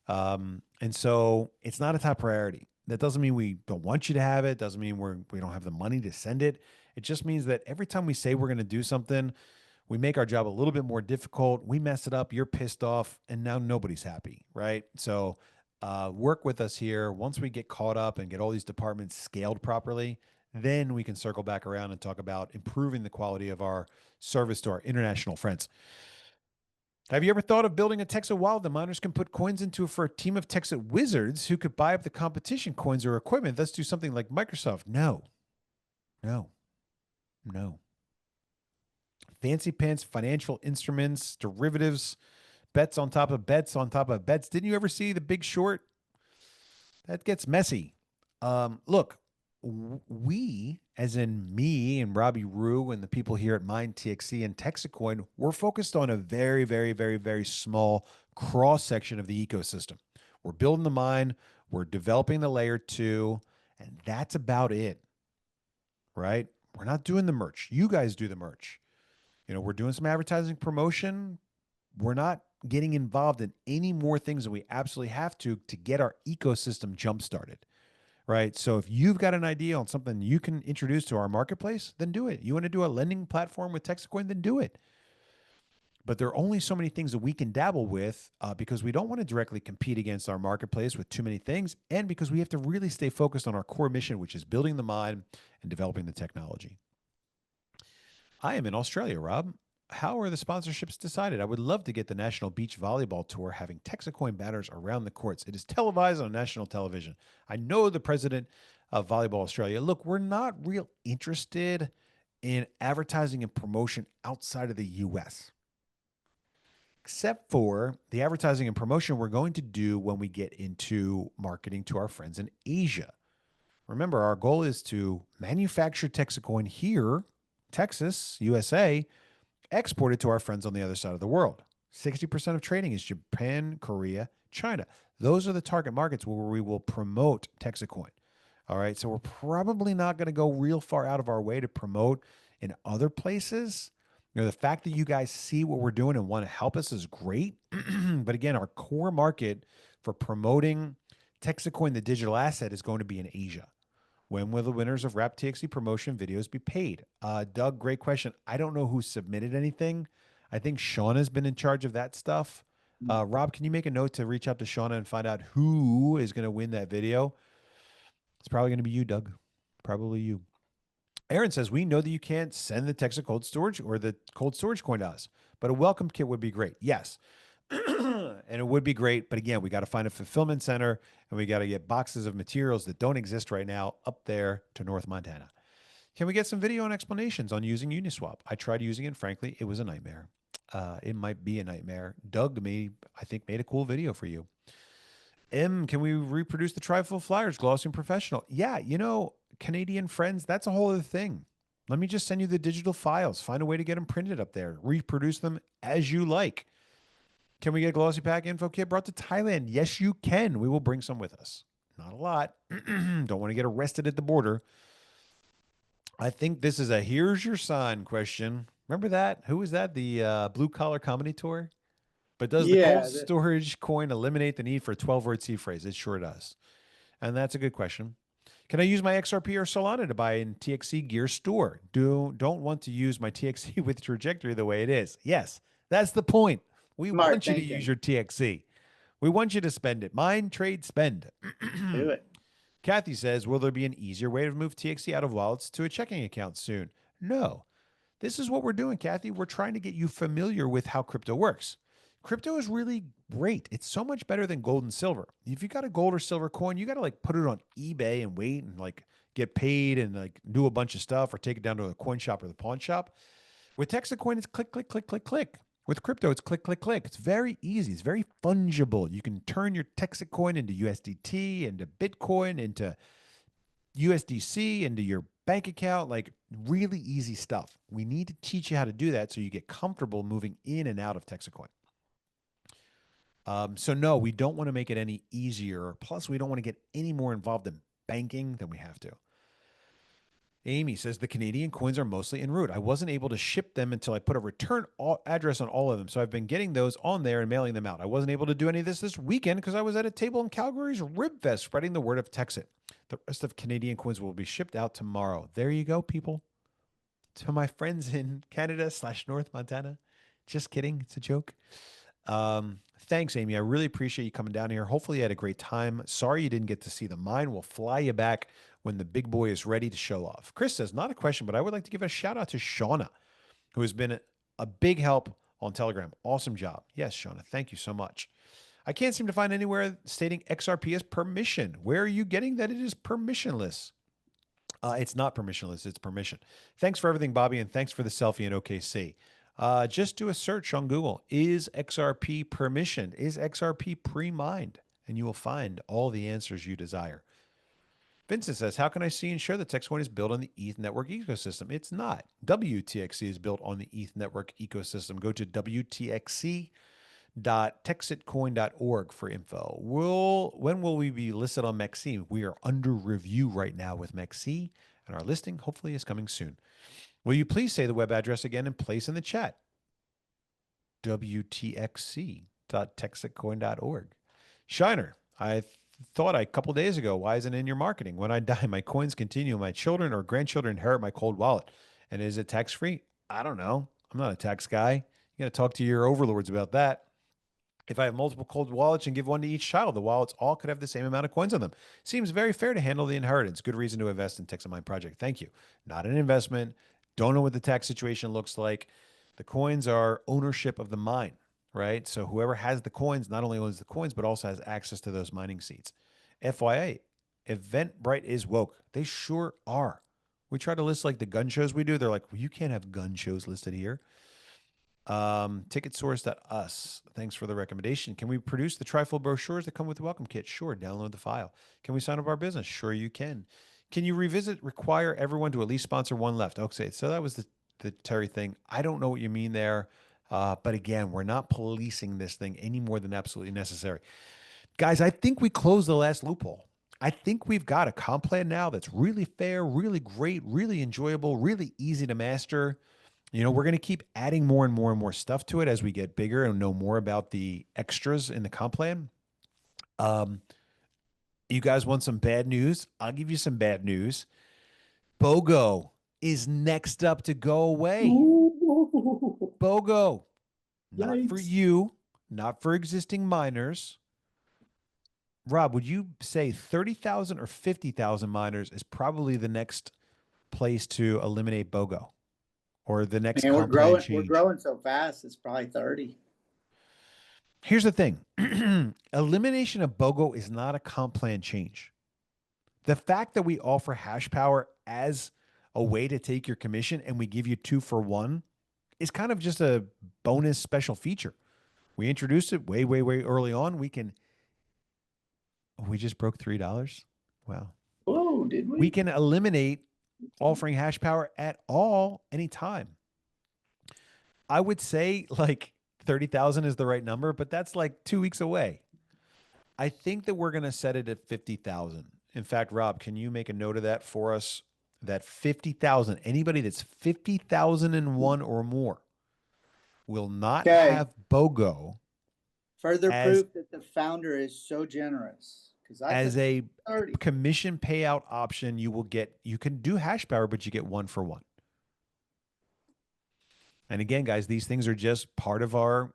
And so it's not a top priority. That doesn't mean we don't want you to have it. Doesn't mean we don't have the money to send it. It just means that every time we say we're going to do something, we make our job a little bit more difficult. We mess it up. You're pissed off. And now nobody's happy. Right. So work with us here. Once we get caught up and get all these departments scaled properly, then we can circle back around and talk about improving the quality of our service to our international friends. Have you ever thought of building a Texas wallet the miners can put coins into for a team of Texas wizards who could buy up the competition coins or equipment? Let's do something like Microsoft. No. Fancy pants, financial instruments, derivatives, bets on top of bets on top of bets. Didn't you ever see The Big Short? That gets messy. Look, we, as in me and Robbie Rue and the people here at Mind TXC and TexitCoin, we're focused on a very, very, very, very small cross section of the ecosystem. We're building the mine, we're developing the layer 2, and that's about it, right? We're not doing the merch. You guys do the merch. We're doing some advertising promotion. We're not getting involved in any more things than we absolutely have to get our ecosystem jump started. Right. So if you've got an idea on something you can introduce to our marketplace, then do it. You want to do a lending platform with TexitCoin, then do it. But there are only so many things that we can dabble with because we don't want to directly compete against our marketplace with too many things, and because we have to really stay focused on our core mission, which is building the mine and developing the technology. I am in Australia, Rob. How are the sponsorships decided? I would love to get the National Beach Volleyball Tour having TexitCoin banners around the courts. It is televised on national television. I know the president of Volleyball Australia. Look, we're not real interested in advertising and promotion outside of the U.S., except for the advertising and promotion we're going to do when we get into marketing to our friends in Asia. Remember, our goal is to manufacture TexitCoin here, Texas, USA, exported to our friends on the other side of the world. 60% of trading is Japan, Korea, China. Those are the target markets where we will promote TexitCoin. All right. So we're probably not going to go real far out of our way to promote in other places. The fact that you guys see what we're doing and want to help us is great. But again, our core market for promoting TexitCoin, the digital asset, is going to be in Asia. When will the winners of Rap TXC promotion videos be paid? Doug, great question. I don't know who submitted anything. I think Shauna's been in charge of that stuff. Rob, can you make a note to reach out to Shauna and find out who is going to win that video? It's probably going to be you, Doug. Probably you. Aaron says, we know that you can't send the Texas cold storage or the cold storage coin to us, but a welcome kit would be great. Yes. And it would be great. But again, we got to find a fulfillment center and we got to get boxes of materials that don't exist right now up there to North Montana. Can we get some video and explanations on using Uniswap? I tried using it. Frankly, it was a nightmare. It might be a nightmare. Doug, I think, made a cool video for you. Can we reproduce the trifold flyers, glossy and professional? Yeah, Canadian friends, that's a whole other thing. Let me just send you the digital files. Find a way to get them printed up there. Reproduce them as you like. Can we get a glossy pack info kit brought to Thailand? Yes, you can. We will bring some with us. Not a lot. Don't want to get arrested at the border. I think this is a here's your sign question. Remember that? Who was that? The blue collar comedy tour? But does the cold storage coin eliminate the need for a 12-word C phrase? It sure does. And that's a good question. Can I use my XRP or Solana to buy in TXC Gear Store? Don't want to use my TXC with trajectory the way it is. Yes, that's the point. We want you to use your TXC. We want you to spend it. Mine, trade, spend. Do it. Kathy says, will there be an easier way to move TXC out of wallets to a checking account soon? No. This is what we're doing, Kathy. We're trying to get you familiar with how crypto works. Crypto is really great. It's so much better than gold and silver. If you got a gold or silver coin, you got to put it on eBay and wait and get paid and do a bunch of stuff or take it down to the coin shop or the pawn shop. With TexitCoin, it's click, click, click, click, click. With crypto, it's click, click, click. It's very easy. It's very fungible. You can turn your TexitCoin into USDT, into Bitcoin, into USDC, into your bank account, really easy stuff. We need to teach you how to do that so you get comfortable moving in and out of TexitCoin. So no, we don't want to make it any easier. Plus, we don't want to get any more involved in banking than we have to. Amy says the Canadian coins are mostly en route. I wasn't able to ship them until I put a return address on all of them. So I've been getting those on there and mailing them out. I wasn't able to do any of this weekend because I was at a table in Calgary's Rib Fest spreading the word of Texit. The rest of Canadian coins will be shipped out tomorrow. There you go, people. To my friends in Canada / North Montana. Just kidding. It's a joke. Thanks, Amy. I really appreciate you coming down here. Hopefully you had a great time. Sorry you didn't get to see the mine. We'll fly you back when the big boy is ready to show off. Chris says, not a question, but I would like to give a shout out to Shauna, who has been a big help on Telegram. Awesome job. Yes, Shauna, thank you so much. I can't seem to find anywhere stating XRP is permission. Where are you getting that it is permissionless? It's not permissionless, it's permission. Thanks for everything, Bobby, and thanks for the selfie in OKC. Just do a search on Google. Is XRP permissioned? Is XRP pre-mined? And you will find all the answers you desire. Vincent says, how can I see and share that TexitCoin is built on the ETH network ecosystem? It's not. WTXC is built on the ETH network ecosystem. Go to WTXC.texitcoin.org for info. When will we be listed on MEXC? We are under review right now with MEXC, and our listing hopefully is coming soon. Will you please say the web address again and place in the chat? WTXC.texitcoin.org. Shiner, I thought a couple days ago, why isn't it in your marketing? When I die, my coins continue. My children or grandchildren inherit my cold wallet. And is it tax-free? I don't know. I'm not a tax guy. You got to talk to your overlords about that. If I have multiple cold wallets and give one to each child, the wallets all could have the same amount of coins on them. Seems very fair to handle the inheritance. Good reason to invest in TexitMine project. Thank you. Not an investment. Don't know what the tax situation looks like. The coins are ownership of the mine, right? So whoever has the coins not only owns the coins, but also has access to those mining seats. FYI, Eventbrite is woke. They sure are. We try to list like the gun shows we do. They're like, well, you can't have gun shows listed here. Ticketsource.us. Thanks for the recommendation. Can we produce the trifold brochures that come with the welcome kit? Sure. Download the file. Can we sign up our business? Sure, you can. Can you require everyone to at least sponsor one left? Okay, so that was the Terry thing. I don't know what you mean there. But again, we're not policing this thing any more than absolutely necessary. Guys, I think we closed the last loophole. I think we've got a comp plan now that's really fair, really great, really enjoyable, really easy to master. You know, we're going to keep adding more and more and more stuff to it as we get bigger and know more about the extras in the comp plan. You guys want some bad news? I'll give you some bad news. BOGO is next up to go away. Ooh. BOGO. Not for Yikes. you, not for existing miners. Rob, would you say 30,000 or 50,000 miners is probably the next place to eliminate BOGO or the next Man, we're comp plan growing. change? We're growing so fast. It's probably 30. Here's the thing. Elimination of BOGO is not a comp plan change. The fact that we offer hash power as a way to take your commission and we give you 2 for 1 is kind of just a bonus special feature. We introduced it way, way, way early on. We just broke $3. Wow. Whoa, did we? We can eliminate offering hash power at all anytime. I would say like 30,000 is the right number, but that's like 2 weeks away. I think that we're going to set it at 50,000. In fact, Rob, can you make a note of that for us? That 50,000, anybody that's 50,001 or more will not have BOGO. Further proof that the founder is so generous. As a commission payout option, you can do hash power, but you get 1 for 1. And again, guys, these things are just part of our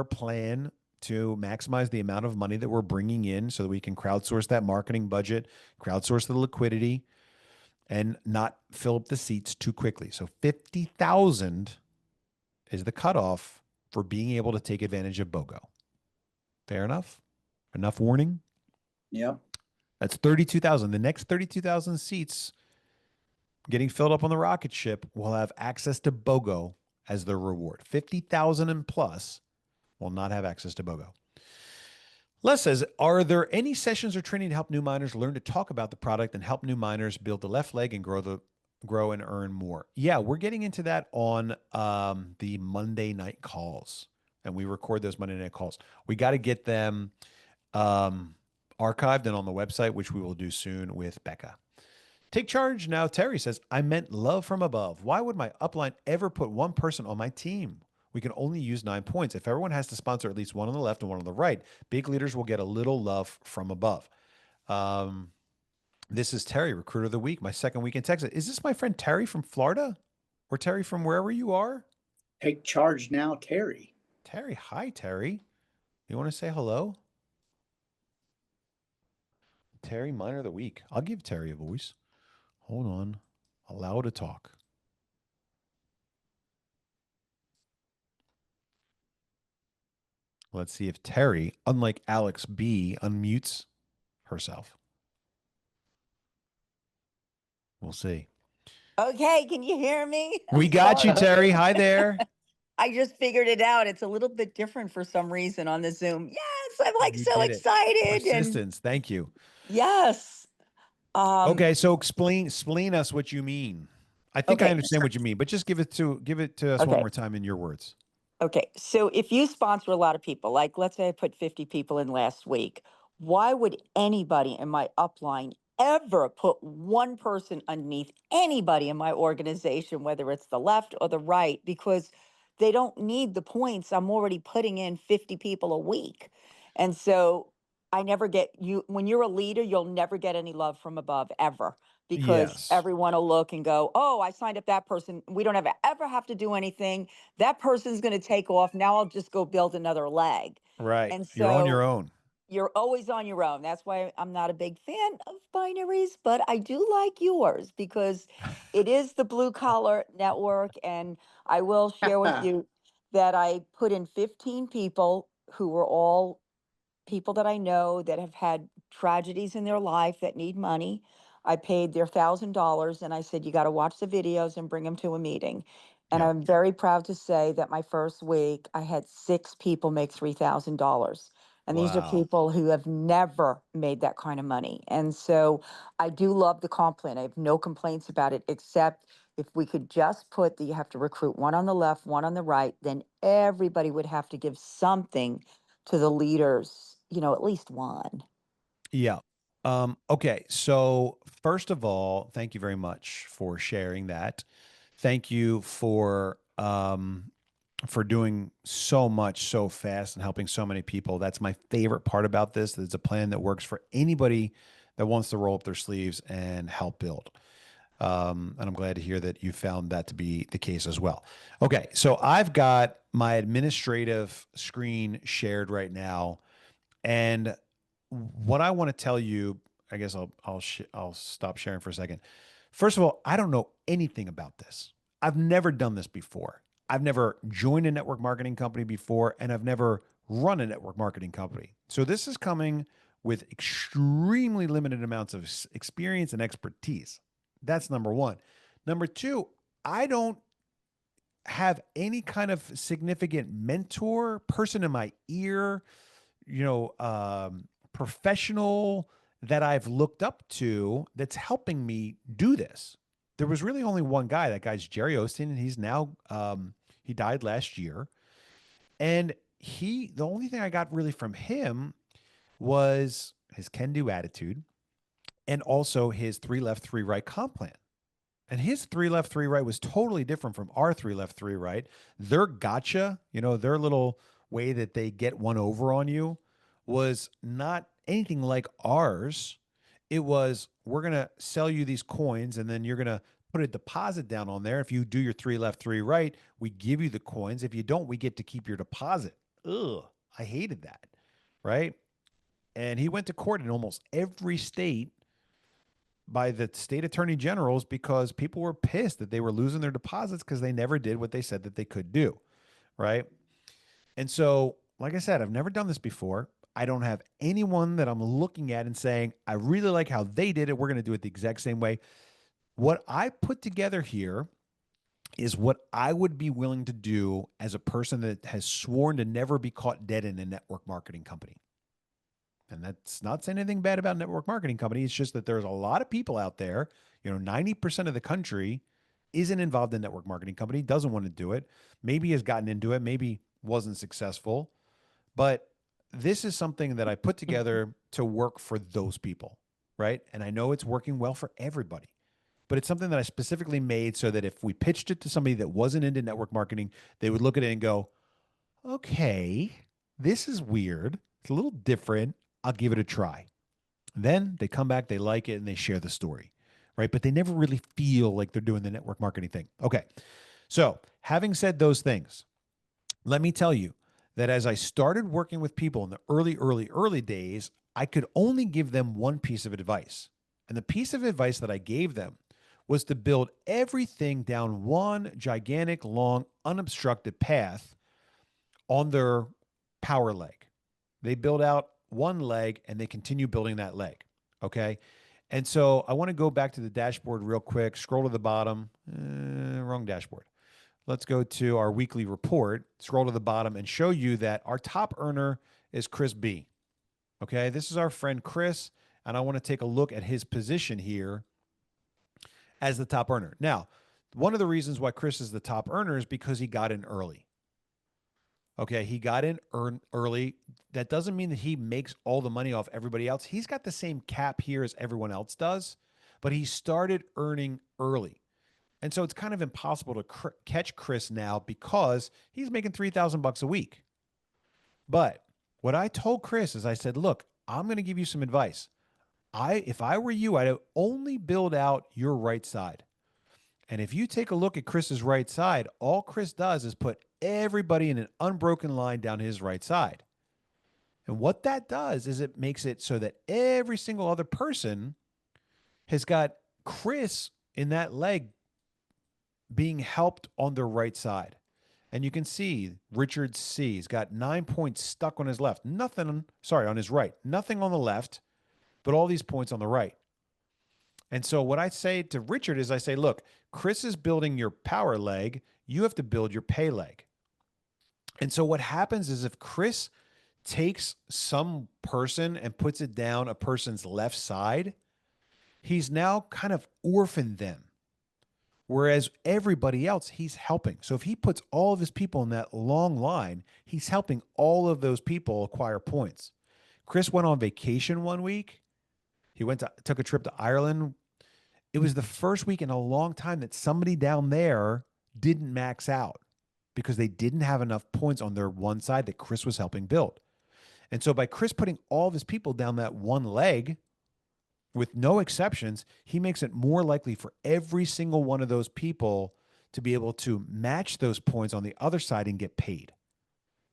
plan to maximize the amount of money that we're bringing in so that we can crowdsource that marketing budget, crowdsource the liquidity, and not fill up the seats too quickly. So 50,000 is the cutoff for being able to take advantage of BOGO. Fair enough? Enough warning? Yep. That's 32,000. The next 32,000 seats getting filled up on the rocket ship will have access to BOGO as their reward. 50,000 and plus will not have access to BOGO. Les says, are there any sessions or training to help new miners learn to talk about the product and help new miners build the left leg and grow and earn more? Yeah, we're getting into that on the Monday night calls, and we record those Monday night calls. We got to get them archived and on the website, which we will do soon with Becca. Take charge now. Terry says, I meant love from above. Why would my upline ever put one person on my team? We can only use 9 points. If everyone has to sponsor at least one on the left and one on the right, big leaders will get a little love from above. This is Terry, Recruiter of the Week, my second week in Texas. Is this my friend Terry from Florida or Terry from wherever you are? Take charge now, Terry. Terry. Hi, Terry. You want to say hello? Terry Miner of the Week. I'll give Terry a voice. Hold on. Allow to talk. Let's see if Terry, unlike Alex B, unmutes herself. We'll see. Okay, can you hear me? We got you, Terry. Hi there. I just figured it out. It's a little bit different for some reason on the Zoom. Yes, I'm like You so did it. excited. And Persistence. Thank you. yes. Okay, so explain us what you mean. I think I Okay. understand what you mean, but just give it to us one Okay. more time in your words. Okay, so if you sponsor a lot of people, like let's say I put 50 people in last week, why would anybody in my upline ever put one person underneath anybody in my organization, whether it's the left or the right, because they don't need the points. I'm already putting in 50 people a week. And so I never get you, when you're a leader, you'll never get any love from above ever, because Yes. everyone will look and go, oh, I signed up that person. We don't ever have to do anything. That person's going to take off. Now I'll just go build another leg. Right. And You're on your so own. you're always on your own. That's why I'm not a big fan of binaries, but I do like yours because it is the blue collar network. And I will share with you that I put in 15 people who were all people that I know that have had tragedies in their life that need money. I paid their $1,000 and I said, you got to watch the videos and bring them to a meeting. And Yeah. I'm very proud to say that my first week, I had 6 people make $3,000. And these are Wow. people who have never made that kind of money. And so I do love the comp plan. I have no complaints about it, except if we could just put that you have to recruit one on the left, one on the right, then everybody would have to give something to the leaders, at least one. Yeah. Okay. So first of all, thank you very much for sharing that. Thank you for doing so much so fast and helping so many people. That's my favorite part about this. It's a plan that works for anybody that wants to roll up their sleeves and help build. And I'm glad to hear that you found that to be the case as well. Okay, so I've got my administrative screen shared right now, and what I want to tell you, I guess I'll stop sharing for a second. First of all, I don't know anything about this. I've never done this before. I've never joined a network marketing company before, and I've never run a network marketing company. So this is coming with extremely limited amounts of experience and expertise. That's number one. Number two, I don't have any kind of significant mentor, person in my ear, professional that I've looked up to that's helping me do this. There was really only one guy. That guy's Jerry Osteen, and he's now he died last year. And the only thing I got really from him was his can-do attitude and also his 3 left, 3 right comp plan. And his 3 left, 3 right was totally different from our 3 left, 3 right. Their gotcha, their little way that they get one over on you was not anything like ours. It was, we're going to sell you these coins and then you're going to put a deposit down on there. If you do your 3 left, 3 right, we give you the coins. If you don't, we get to keep your deposit. Ugh, I hated that. Right. And he went to court in almost every state by the state attorney generals because people were pissed that they were losing their deposits because they never did what they said that they could do. Right. And so, like I said, I've never done this before. I don't have anyone that I'm looking at and saying, I really like how they did it. We're going to do it the exact same way. What I put together here is what I would be willing to do as a person that has sworn to never be caught dead in a network marketing company. And that's not saying anything bad about network marketing company. It's just that there's a lot of people out there, 90% of the country isn't involved in network marketing company, doesn't want to do it, maybe has gotten into it, maybe wasn't successful. But this is something that I put together to work for those people, right? And I know it's working well for everybody, but it's something that I specifically made so that if we pitched it to somebody that wasn't into network marketing, they would look at it and go, okay, this is weird. It's a little different. I'll give it a try. Then they come back, they like it, and they share the story, right? But they never really feel like they're doing the network marketing thing. Okay. So having said those things, let me tell you that as I started working with people in the early days, I could only give them one piece of advice. And the piece of advice that I gave them was to build everything down one gigantic, long, unobstructed path on their power leg. They build out one leg and they continue building that leg. Okay. And so I want to go back to the dashboard real quick, scroll to the bottom, wrong dashboard. Let's go to our weekly report, scroll to the bottom and show you that our top earner is Chris B. Okay. This is our friend Chris. And I want to take a look at his position here as the top earner. Now, one of the reasons why Chris is the top earner is because he got in early. Okay, he got in early. That doesn't mean that he makes all the money off everybody else. He's got the same cap here as everyone else does, but he started earning early. And so it's kind of impossible to catch Chris now because he's making $3,000 a week. But what I told Chris is I said, look, I'm going to give you some advice. If I were you, I'd only build out your right side. And if you take a look at Chris's right side, all Chris does is put everybody in an unbroken line down his right side. And what that does is it makes it so that every single other person has got Chris in that leg being helped on their right side. And you can see Richard C. has got 9 points stuck on his left. On his right. Nothing on the left, but all these points on the right. And so what I say to Richard is I say, look, Chris is building your power leg. You have to build your pay leg. And so what happens is if Chris takes some person and puts it down a person's left side, he's now kind of orphaned them. Whereas everybody else, he's helping. So if he puts all of his people in that long line, he's helping all of those people acquire points. Chris went on vacation one week. He took a trip to Ireland. It was the first week in a long time that somebody down there didn't max out because they didn't have enough points on their one side that Chris was helping build. And so by Chris putting all of his people down that one leg, with no exceptions, he makes it more likely for every single one of those people to be able to match those points on the other side and get paid.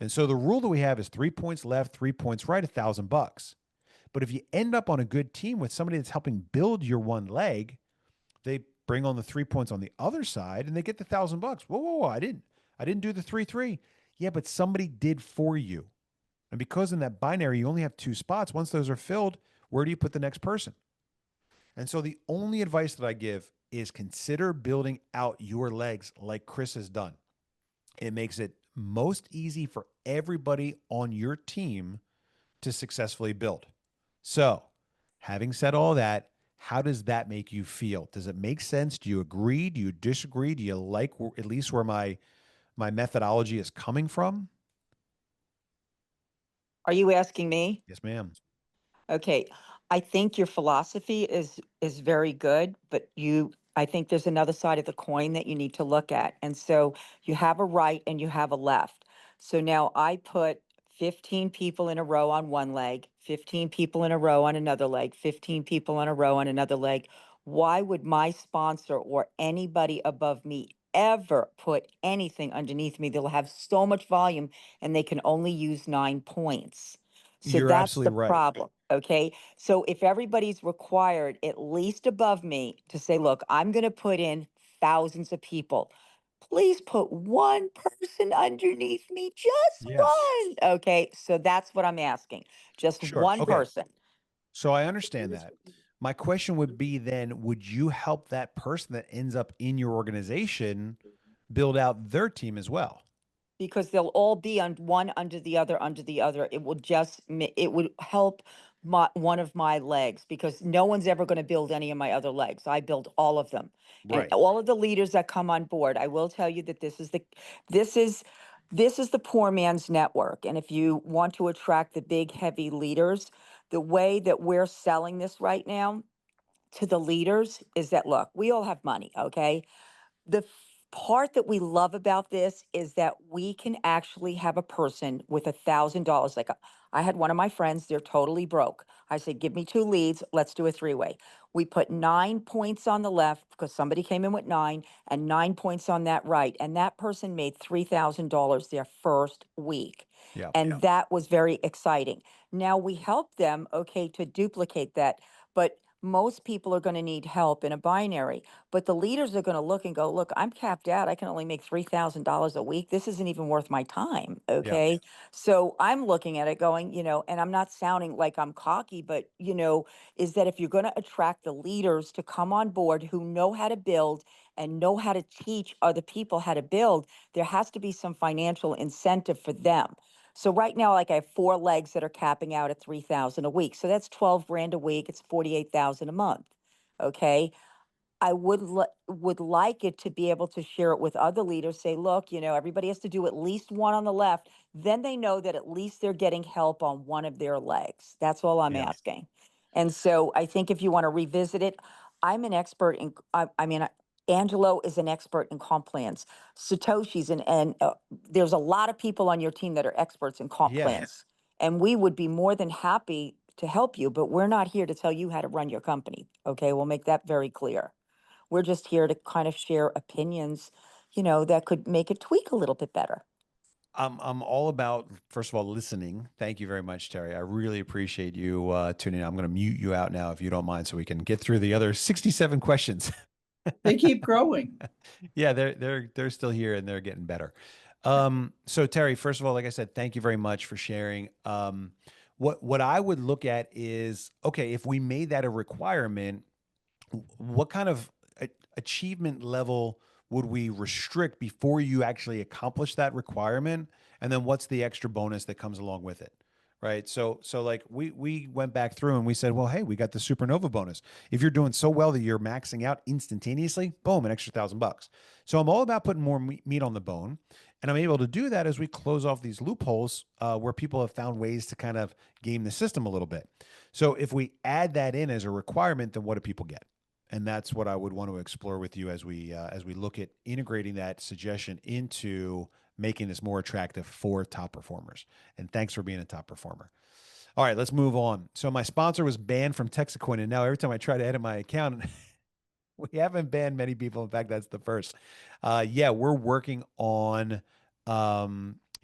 And so the rule that we have is 3 points left, 3 points right, $1,000. But if you end up on a good team with somebody that's helping build your one leg, they bring on the 3 points on the other side and they get the $1,000. Whoa, I didn't do the 3-3. Yeah, but somebody did for you. And because in that binary, you only have 2 spots. Once those are filled, where do you put the next person? And so the only advice that I give is consider building out your legs like Chris has done. It makes it most easy for everybody on your team to successfully build. So having said all that, how does that make you feel? Does it make sense? Do you agree? Do you disagree? Do you like at least where my methodology is coming from? Are you asking me? Yes, ma'am. Okay. I think your philosophy is very good, but I think there's another side of the coin that you need to look at. And so you have a right and you have a left. So now I put 15 people in a row on one leg, 15 people in a row on another leg, 15 people in a row on another leg. Why would my sponsor or anybody above me ever put anything underneath me? They'll have so much volume and they can only use 9 points. So You're that's absolutely the right. problem. Okay. So if everybody's required at least above me to say, look, I'm going to put in thousands of people, please put one person underneath me, just Yes. one. Okay. So that's what I'm asking. Just Sure. one Okay. person. So I understand that. My question would be then, would you help that person that ends up in your organization build out their team as well? Because they'll all be on one under the other, under the other. It would help one of my legs because no one's ever going to build any of my other legs. I build all of them. Right. And all of the leaders that come on board, I will tell you that this is the poor man's network. And if you want to attract the big, heavy leaders, the way that we're selling this right now to the leaders is that, look, we all have money, okay? The part that we love about this is that we can actually have a person with $1,000. Like I had one of my friends, they're totally broke. I said, give me 2 leads, let's do a 3-way. We put 9 points on the left because somebody came in with 9 and 9 points on that right. And that person made $3,000 their first week. Yeah. And that was very exciting. Now we help them, okay, to duplicate that, but most people are going to need help in a binary. But the leaders are going to look and go, look, I'm capped out. I can only make $3,000 a week. This isn't even worth my time. Okay. So I'm looking at it going, and I'm not sounding like I'm cocky, but, is that if you're going to attract the leaders to come on board who know how to build and know how to teach other people how to build, there has to be some financial incentive for them. So right now, like I have 4 legs that are capping out at 3,000 a week. So that's 12 grand a week. It's 48,000 a month. Okay. I would like it to be able to share it with other leaders, say, look, everybody has to do at least one on the left. Then they know that at least they're getting help on one of their legs. That's all I'm asking. And so I think if you want to revisit it, I'm an expert in, Angelo is an expert in comp plans. Satoshi's and there's a lot of people on your team that are experts in comp plans. And we would be more than happy to help you, but we're not here to tell you how to run your company. Okay, we'll make that very clear. We're just here to kind of share opinions, that could make it tweak a little bit better. I'm all about, first of all, listening. Thank you very much, Terry. I really appreciate you tuning in. I'm going to mute you out now if you don't mind, so we can get through the other 67 questions. They keep growing. Yeah, they're still here and they're getting better. So Terry, first of all, like I said, thank you very much for sharing. What I would look at is, okay, if we made that a requirement, what kind of achievement level would we restrict before you actually accomplish that requirement? And then what's the extra bonus that comes along with it? Right. So like we went back through and we said, well, hey, we got the Supernova bonus. If you're doing so well that you're maxing out instantaneously, boom, an extra $1,000. So I'm all about putting more meat on the bone. And I'm able to do that as we close off these loopholes where people have found ways to kind of game the system a little bit. So if we add that in as a requirement, then what do people get? And that's what I would want to explore with you as we look at integrating that suggestion into making this more attractive for top performers. And thanks for being a top performer. All right, let's move on. So my sponsor was banned from TexitCoin, and now every time I try to edit my account, we haven't banned many people. In fact, that's the first. Yeah, we're working on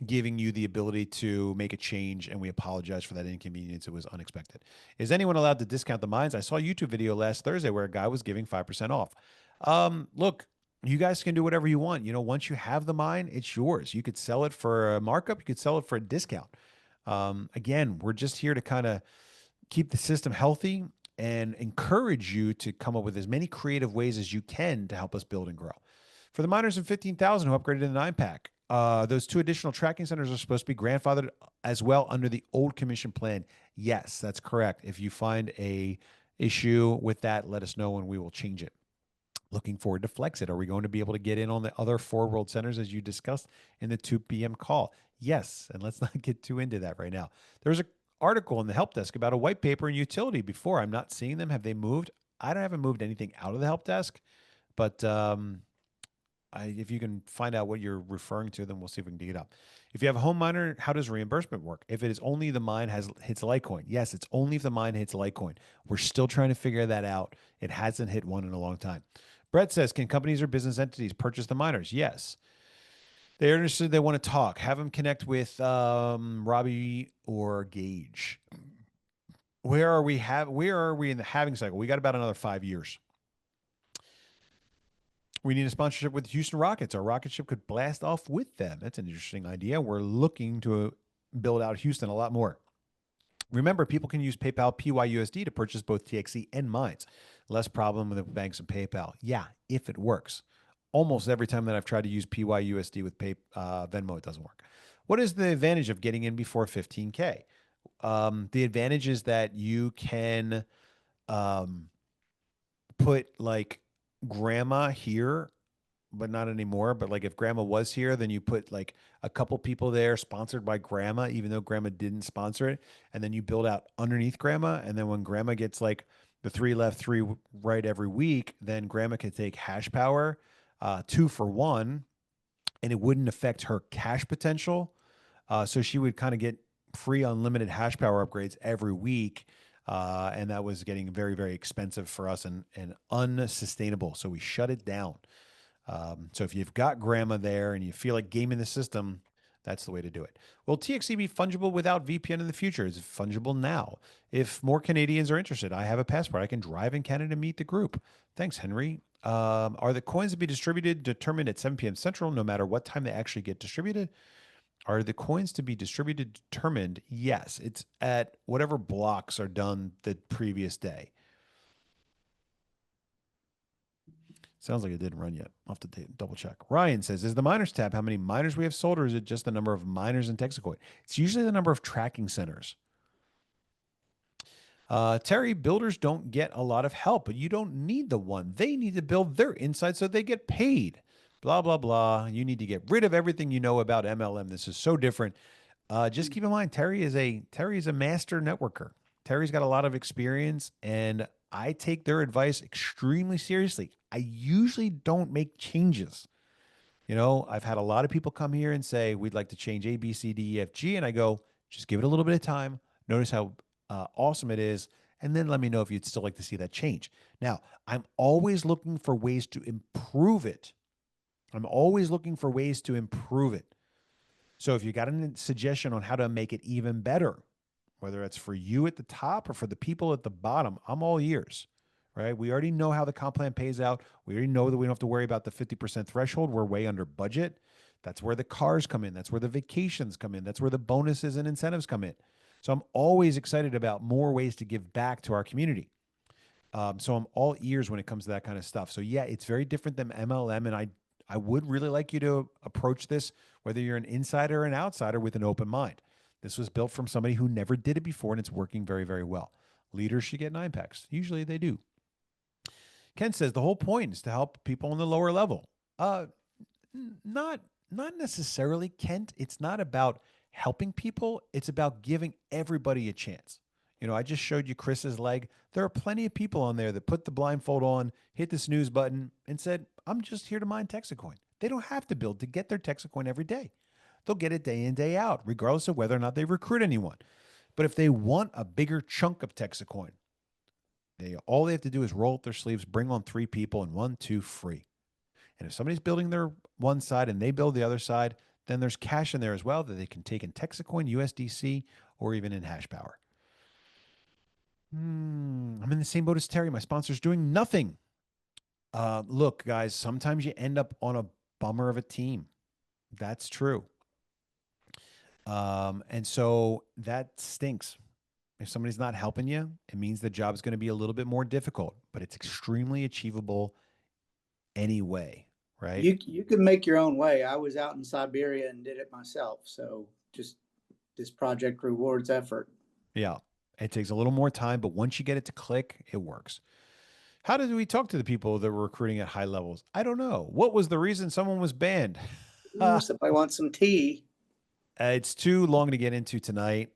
giving you the ability to make a change, and we apologize for that inconvenience. It was unexpected. Is anyone allowed to discount the mines? I saw a YouTube video last Thursday where a guy was giving 5% off. Look, you guys can do whatever you want. Once you have the mine, it's yours. You could sell it for a markup. You could sell it for a discount. Again, we're just here to kind of keep the system healthy and encourage you to come up with as many creative ways as you can to help us build and grow. For the miners in 15,000 who upgraded to the 9-pack, those 2 additional tracking centers are supposed to be grandfathered as well under the old commission plan. Yes, that's correct. If you find a issue with that, let us know and we will change it. Looking forward to flex it. Are we going to be able to get in on the other 4 world centers as you discussed in the 2 p.m. call? Yes, and let's not get too into that right now. There's an article in the help desk about a white paper and utility before. I'm not seeing them. Have they moved? I haven't moved anything out of the help desk, but if you can find out what you're referring to, then we'll see if we can dig it up. If you have a home miner, how does reimbursement work? If it is only the mine hits Litecoin. Yes, it's only if the mine hits Litecoin. We're still trying to figure that out. It hasn't hit one in a long time. Brett says, can companies or business entities purchase the miners? Yes. They're interested. They want to talk. Have them connect with Robbie or Gaige. Where are we in the halving cycle? We got about another 5 years. We need a sponsorship with Houston Rockets. Our rocket ship could blast off with them. That's an interesting idea. We're looking to build out Houston a lot more. Remember, people can use PayPal PYUSD to purchase both TXC and mines. Less problem with the banks and PayPal. Yeah, if it works. Almost every time that I've tried to use PYUSD with Venmo, it doesn't work. What is the advantage of getting in before 15K? The advantage is that you can put like grandma here, but not anymore. But like if grandma was here, then you put like a couple people there sponsored by grandma, even though grandma didn't sponsor it. And then you build out underneath grandma. And then when grandma gets like the 3 left, 3 right every week, then grandma can take hash power 2 for 1, and it wouldn't affect her cash potential. So she would kind of get free unlimited hash power upgrades every week. And that was getting very, very expensive for us and unsustainable. So we shut it down. So if you've got grandma there and you feel like gaming the system, that's the way to do it. Will TXC be fungible without VPN in the future? Is it fungible now? If more Canadians are interested, I have a passport. I can drive in Canada to meet the group. Thanks, Henry. Are the coins to be distributed determined at 7 p.m. Central, no matter what time they actually get distributed? Are the coins to be distributed determined? Yes, it's at whatever blocks are done the previous day. Sounds like it didn't run yet. I'll have to double check. Ryan says, is the miners tab how many miners we have sold, or is it just the number of miners in TexitCoin? It's usually the number of tracking centers. Terry, builders don't get a lot of help, but you don't need the one. They need to build their inside so they get paid. Blah, blah, blah. You need to get rid of everything you know about MLM. This is so different. Just keep in mind, Terry is a master networker. Terry's got a lot of experience, and I take their advice extremely seriously. I usually don't make changes. You know, I've had a lot of people come here and say, we'd like to change A, B, C, D, E, F, G. And I go, just give it a little bit of time. Notice how awesome it is. And then let me know if you'd still like to see that change. Now, I'm always looking for ways to improve it. So if you got a suggestion on how to make it even better, whether it's for you at the top or for the people at the bottom, I'm all ears, right? We already know how the comp plan pays out. We already know that we don't have to worry about the 50% threshold. We're way under budget. That's where the cars come in. That's where the vacations come in. That's where the bonuses and incentives come in. So I'm always excited about more ways to give back to our community. So I'm all ears when it comes to that kind of stuff. So yeah, it's very different than MLM. And I would really like you to approach this, whether you're an insider or an outsider, with an open mind. This was built from somebody who never did it before, and it's working very, very well. Leaders should get 9 packs. Usually they do. Ken says the whole point is to help people on the lower level. Not necessarily, Kent. It's not about helping people. It's about giving everybody a chance. You know, I just showed you Chris's leg. There are plenty of people on there that put the blindfold on, hit the snooze button, and said, I'm just here to mine TexitCoin. They don't have to build to get their TexitCoin every day. They'll get it day in, day out, regardless of whether or not they recruit anyone. But if they want a bigger chunk of TexitCoin, all they have to do is roll up their sleeves, bring on 3 people, and 1, 2 free. And if somebody's building their one side and they build the other side, then there's cash in there as well that they can take in TexitCoin, USDC, or even in hash power. I'm in the same boat as Terry. My sponsor's doing nothing. Look, guys, sometimes you end up on a bummer of a team. That's true. And so that stinks. If somebody's not helping you, it means the job is going to be a little bit more difficult, but it's extremely achievable anyway, right? You can make your own way. I was out in Siberia and did it myself. So just this project rewards effort. Yeah. It takes a little more time, but once you get it to click, it works. How did we talk to the people that were recruiting at high levels? I don't know. What was the reason someone was banned? Ooh, somebody wants some tea. It's too long to get into tonight.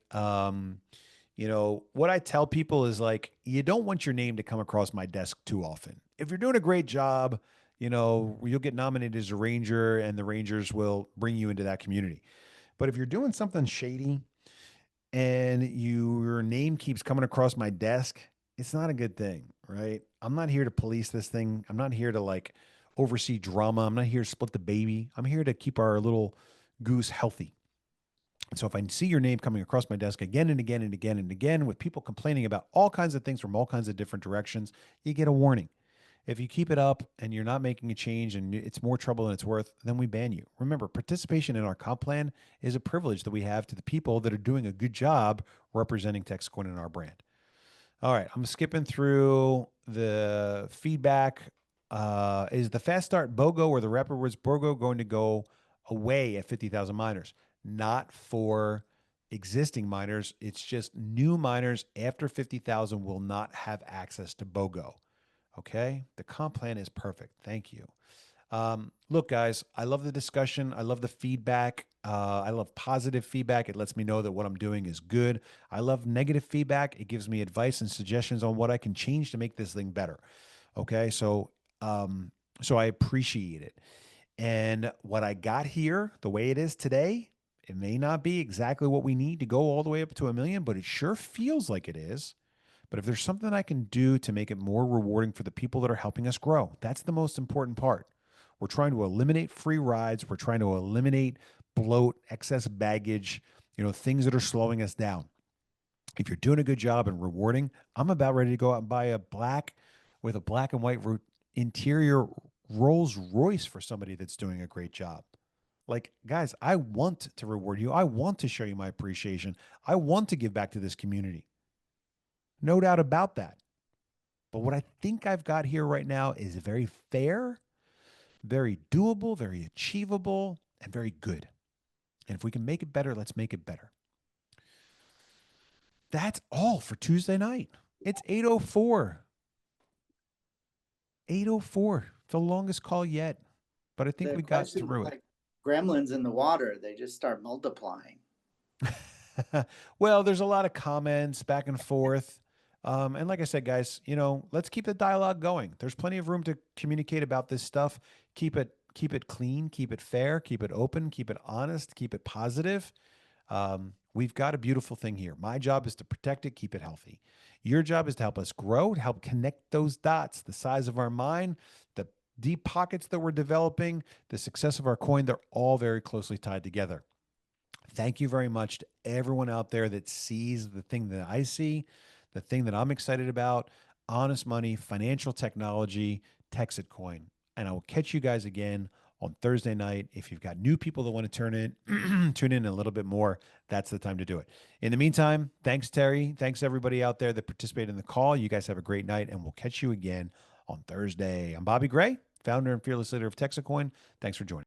You know, what I tell people is like, you don't want your name to come across my desk too often. If you're doing a great job, you know, you'll get nominated as a ranger and the Rangers will bring you into that community. But if you're doing something shady and your name keeps coming across my desk, it's not a good thing, right? I'm not here to police this thing. I'm not here to like oversee drama. I'm not here to split the baby. I'm here to keep our little goose healthy. So if I see your name coming across my desk again and again and again and again with people complaining about all kinds of things from all kinds of different directions, you get a warning. If you keep it up and you're not making a change and it's more trouble than it's worth, then we ban you. Remember, participation in our comp plan is a privilege that we have to the people that are doing a good job representing TexitCoin and our brand. All right, I'm skipping through the feedback. Is the fast start BOGO or the rapid rewards BOGO going to go away at 50,000 miners? Not for existing miners. It's just new miners after 50,000 will not have access to BOGO. Okay. The comp plan is perfect. Thank you. Look, guys, I love the discussion. I love the feedback. I love positive feedback. It lets me know that what I'm doing is good. I love negative feedback. It gives me advice and suggestions on what I can change to make this thing better. Okay. So I appreciate it. And what I got here, the way it is today, It may not be exactly what we need to go all the way up to $1 million, but it sure feels like it is. But if there's something I can do to make it more rewarding for the people that are helping us grow, that's the most important part. We're trying to eliminate free rides. We're trying to eliminate bloat, excess baggage, things that are slowing us down. If you're doing a good job and rewarding, I'm about ready to go out and buy a black and white interior Rolls Royce for somebody that's doing a great job. Like, guys, I want to reward you. I want to show you my appreciation. I want to give back to this community. No doubt about that. But what I think I've got here right now is very fair, very doable, very achievable, and very good. And if we can make it better, let's make it better. That's all for Tuesday night. It's 8:04. 8:04. The longest call yet. But I think we got through it. Gremlins in the water, they just start multiplying. Well, there's a lot of comments back and forth. And like I said, guys, let's keep the dialogue going. There's plenty of room to communicate about this stuff. Keep it clean, keep it fair, keep it open, keep it honest, keep it positive. We've got a beautiful thing here. My job is to protect it, keep it healthy. Your job is to help us grow, to help connect those dots, the size of our mind, the deep pockets that we're developing, the success of our coin. They're all very closely tied together. Thank you very much to everyone out there that sees the thing that I see, the thing that I'm excited about, honest money, financial technology, TexitCoin. And I will catch you guys again on Thursday night. If you've got new people that want to tune in a little bit more, that's the time to do it. In the meantime, thanks, Terry. Thanks, everybody out there that participated in the call. You guys have a great night, and we'll catch you again on Thursday. I'm Bobby Gray, founder and fearless leader of TexitCoin. Thanks for joining.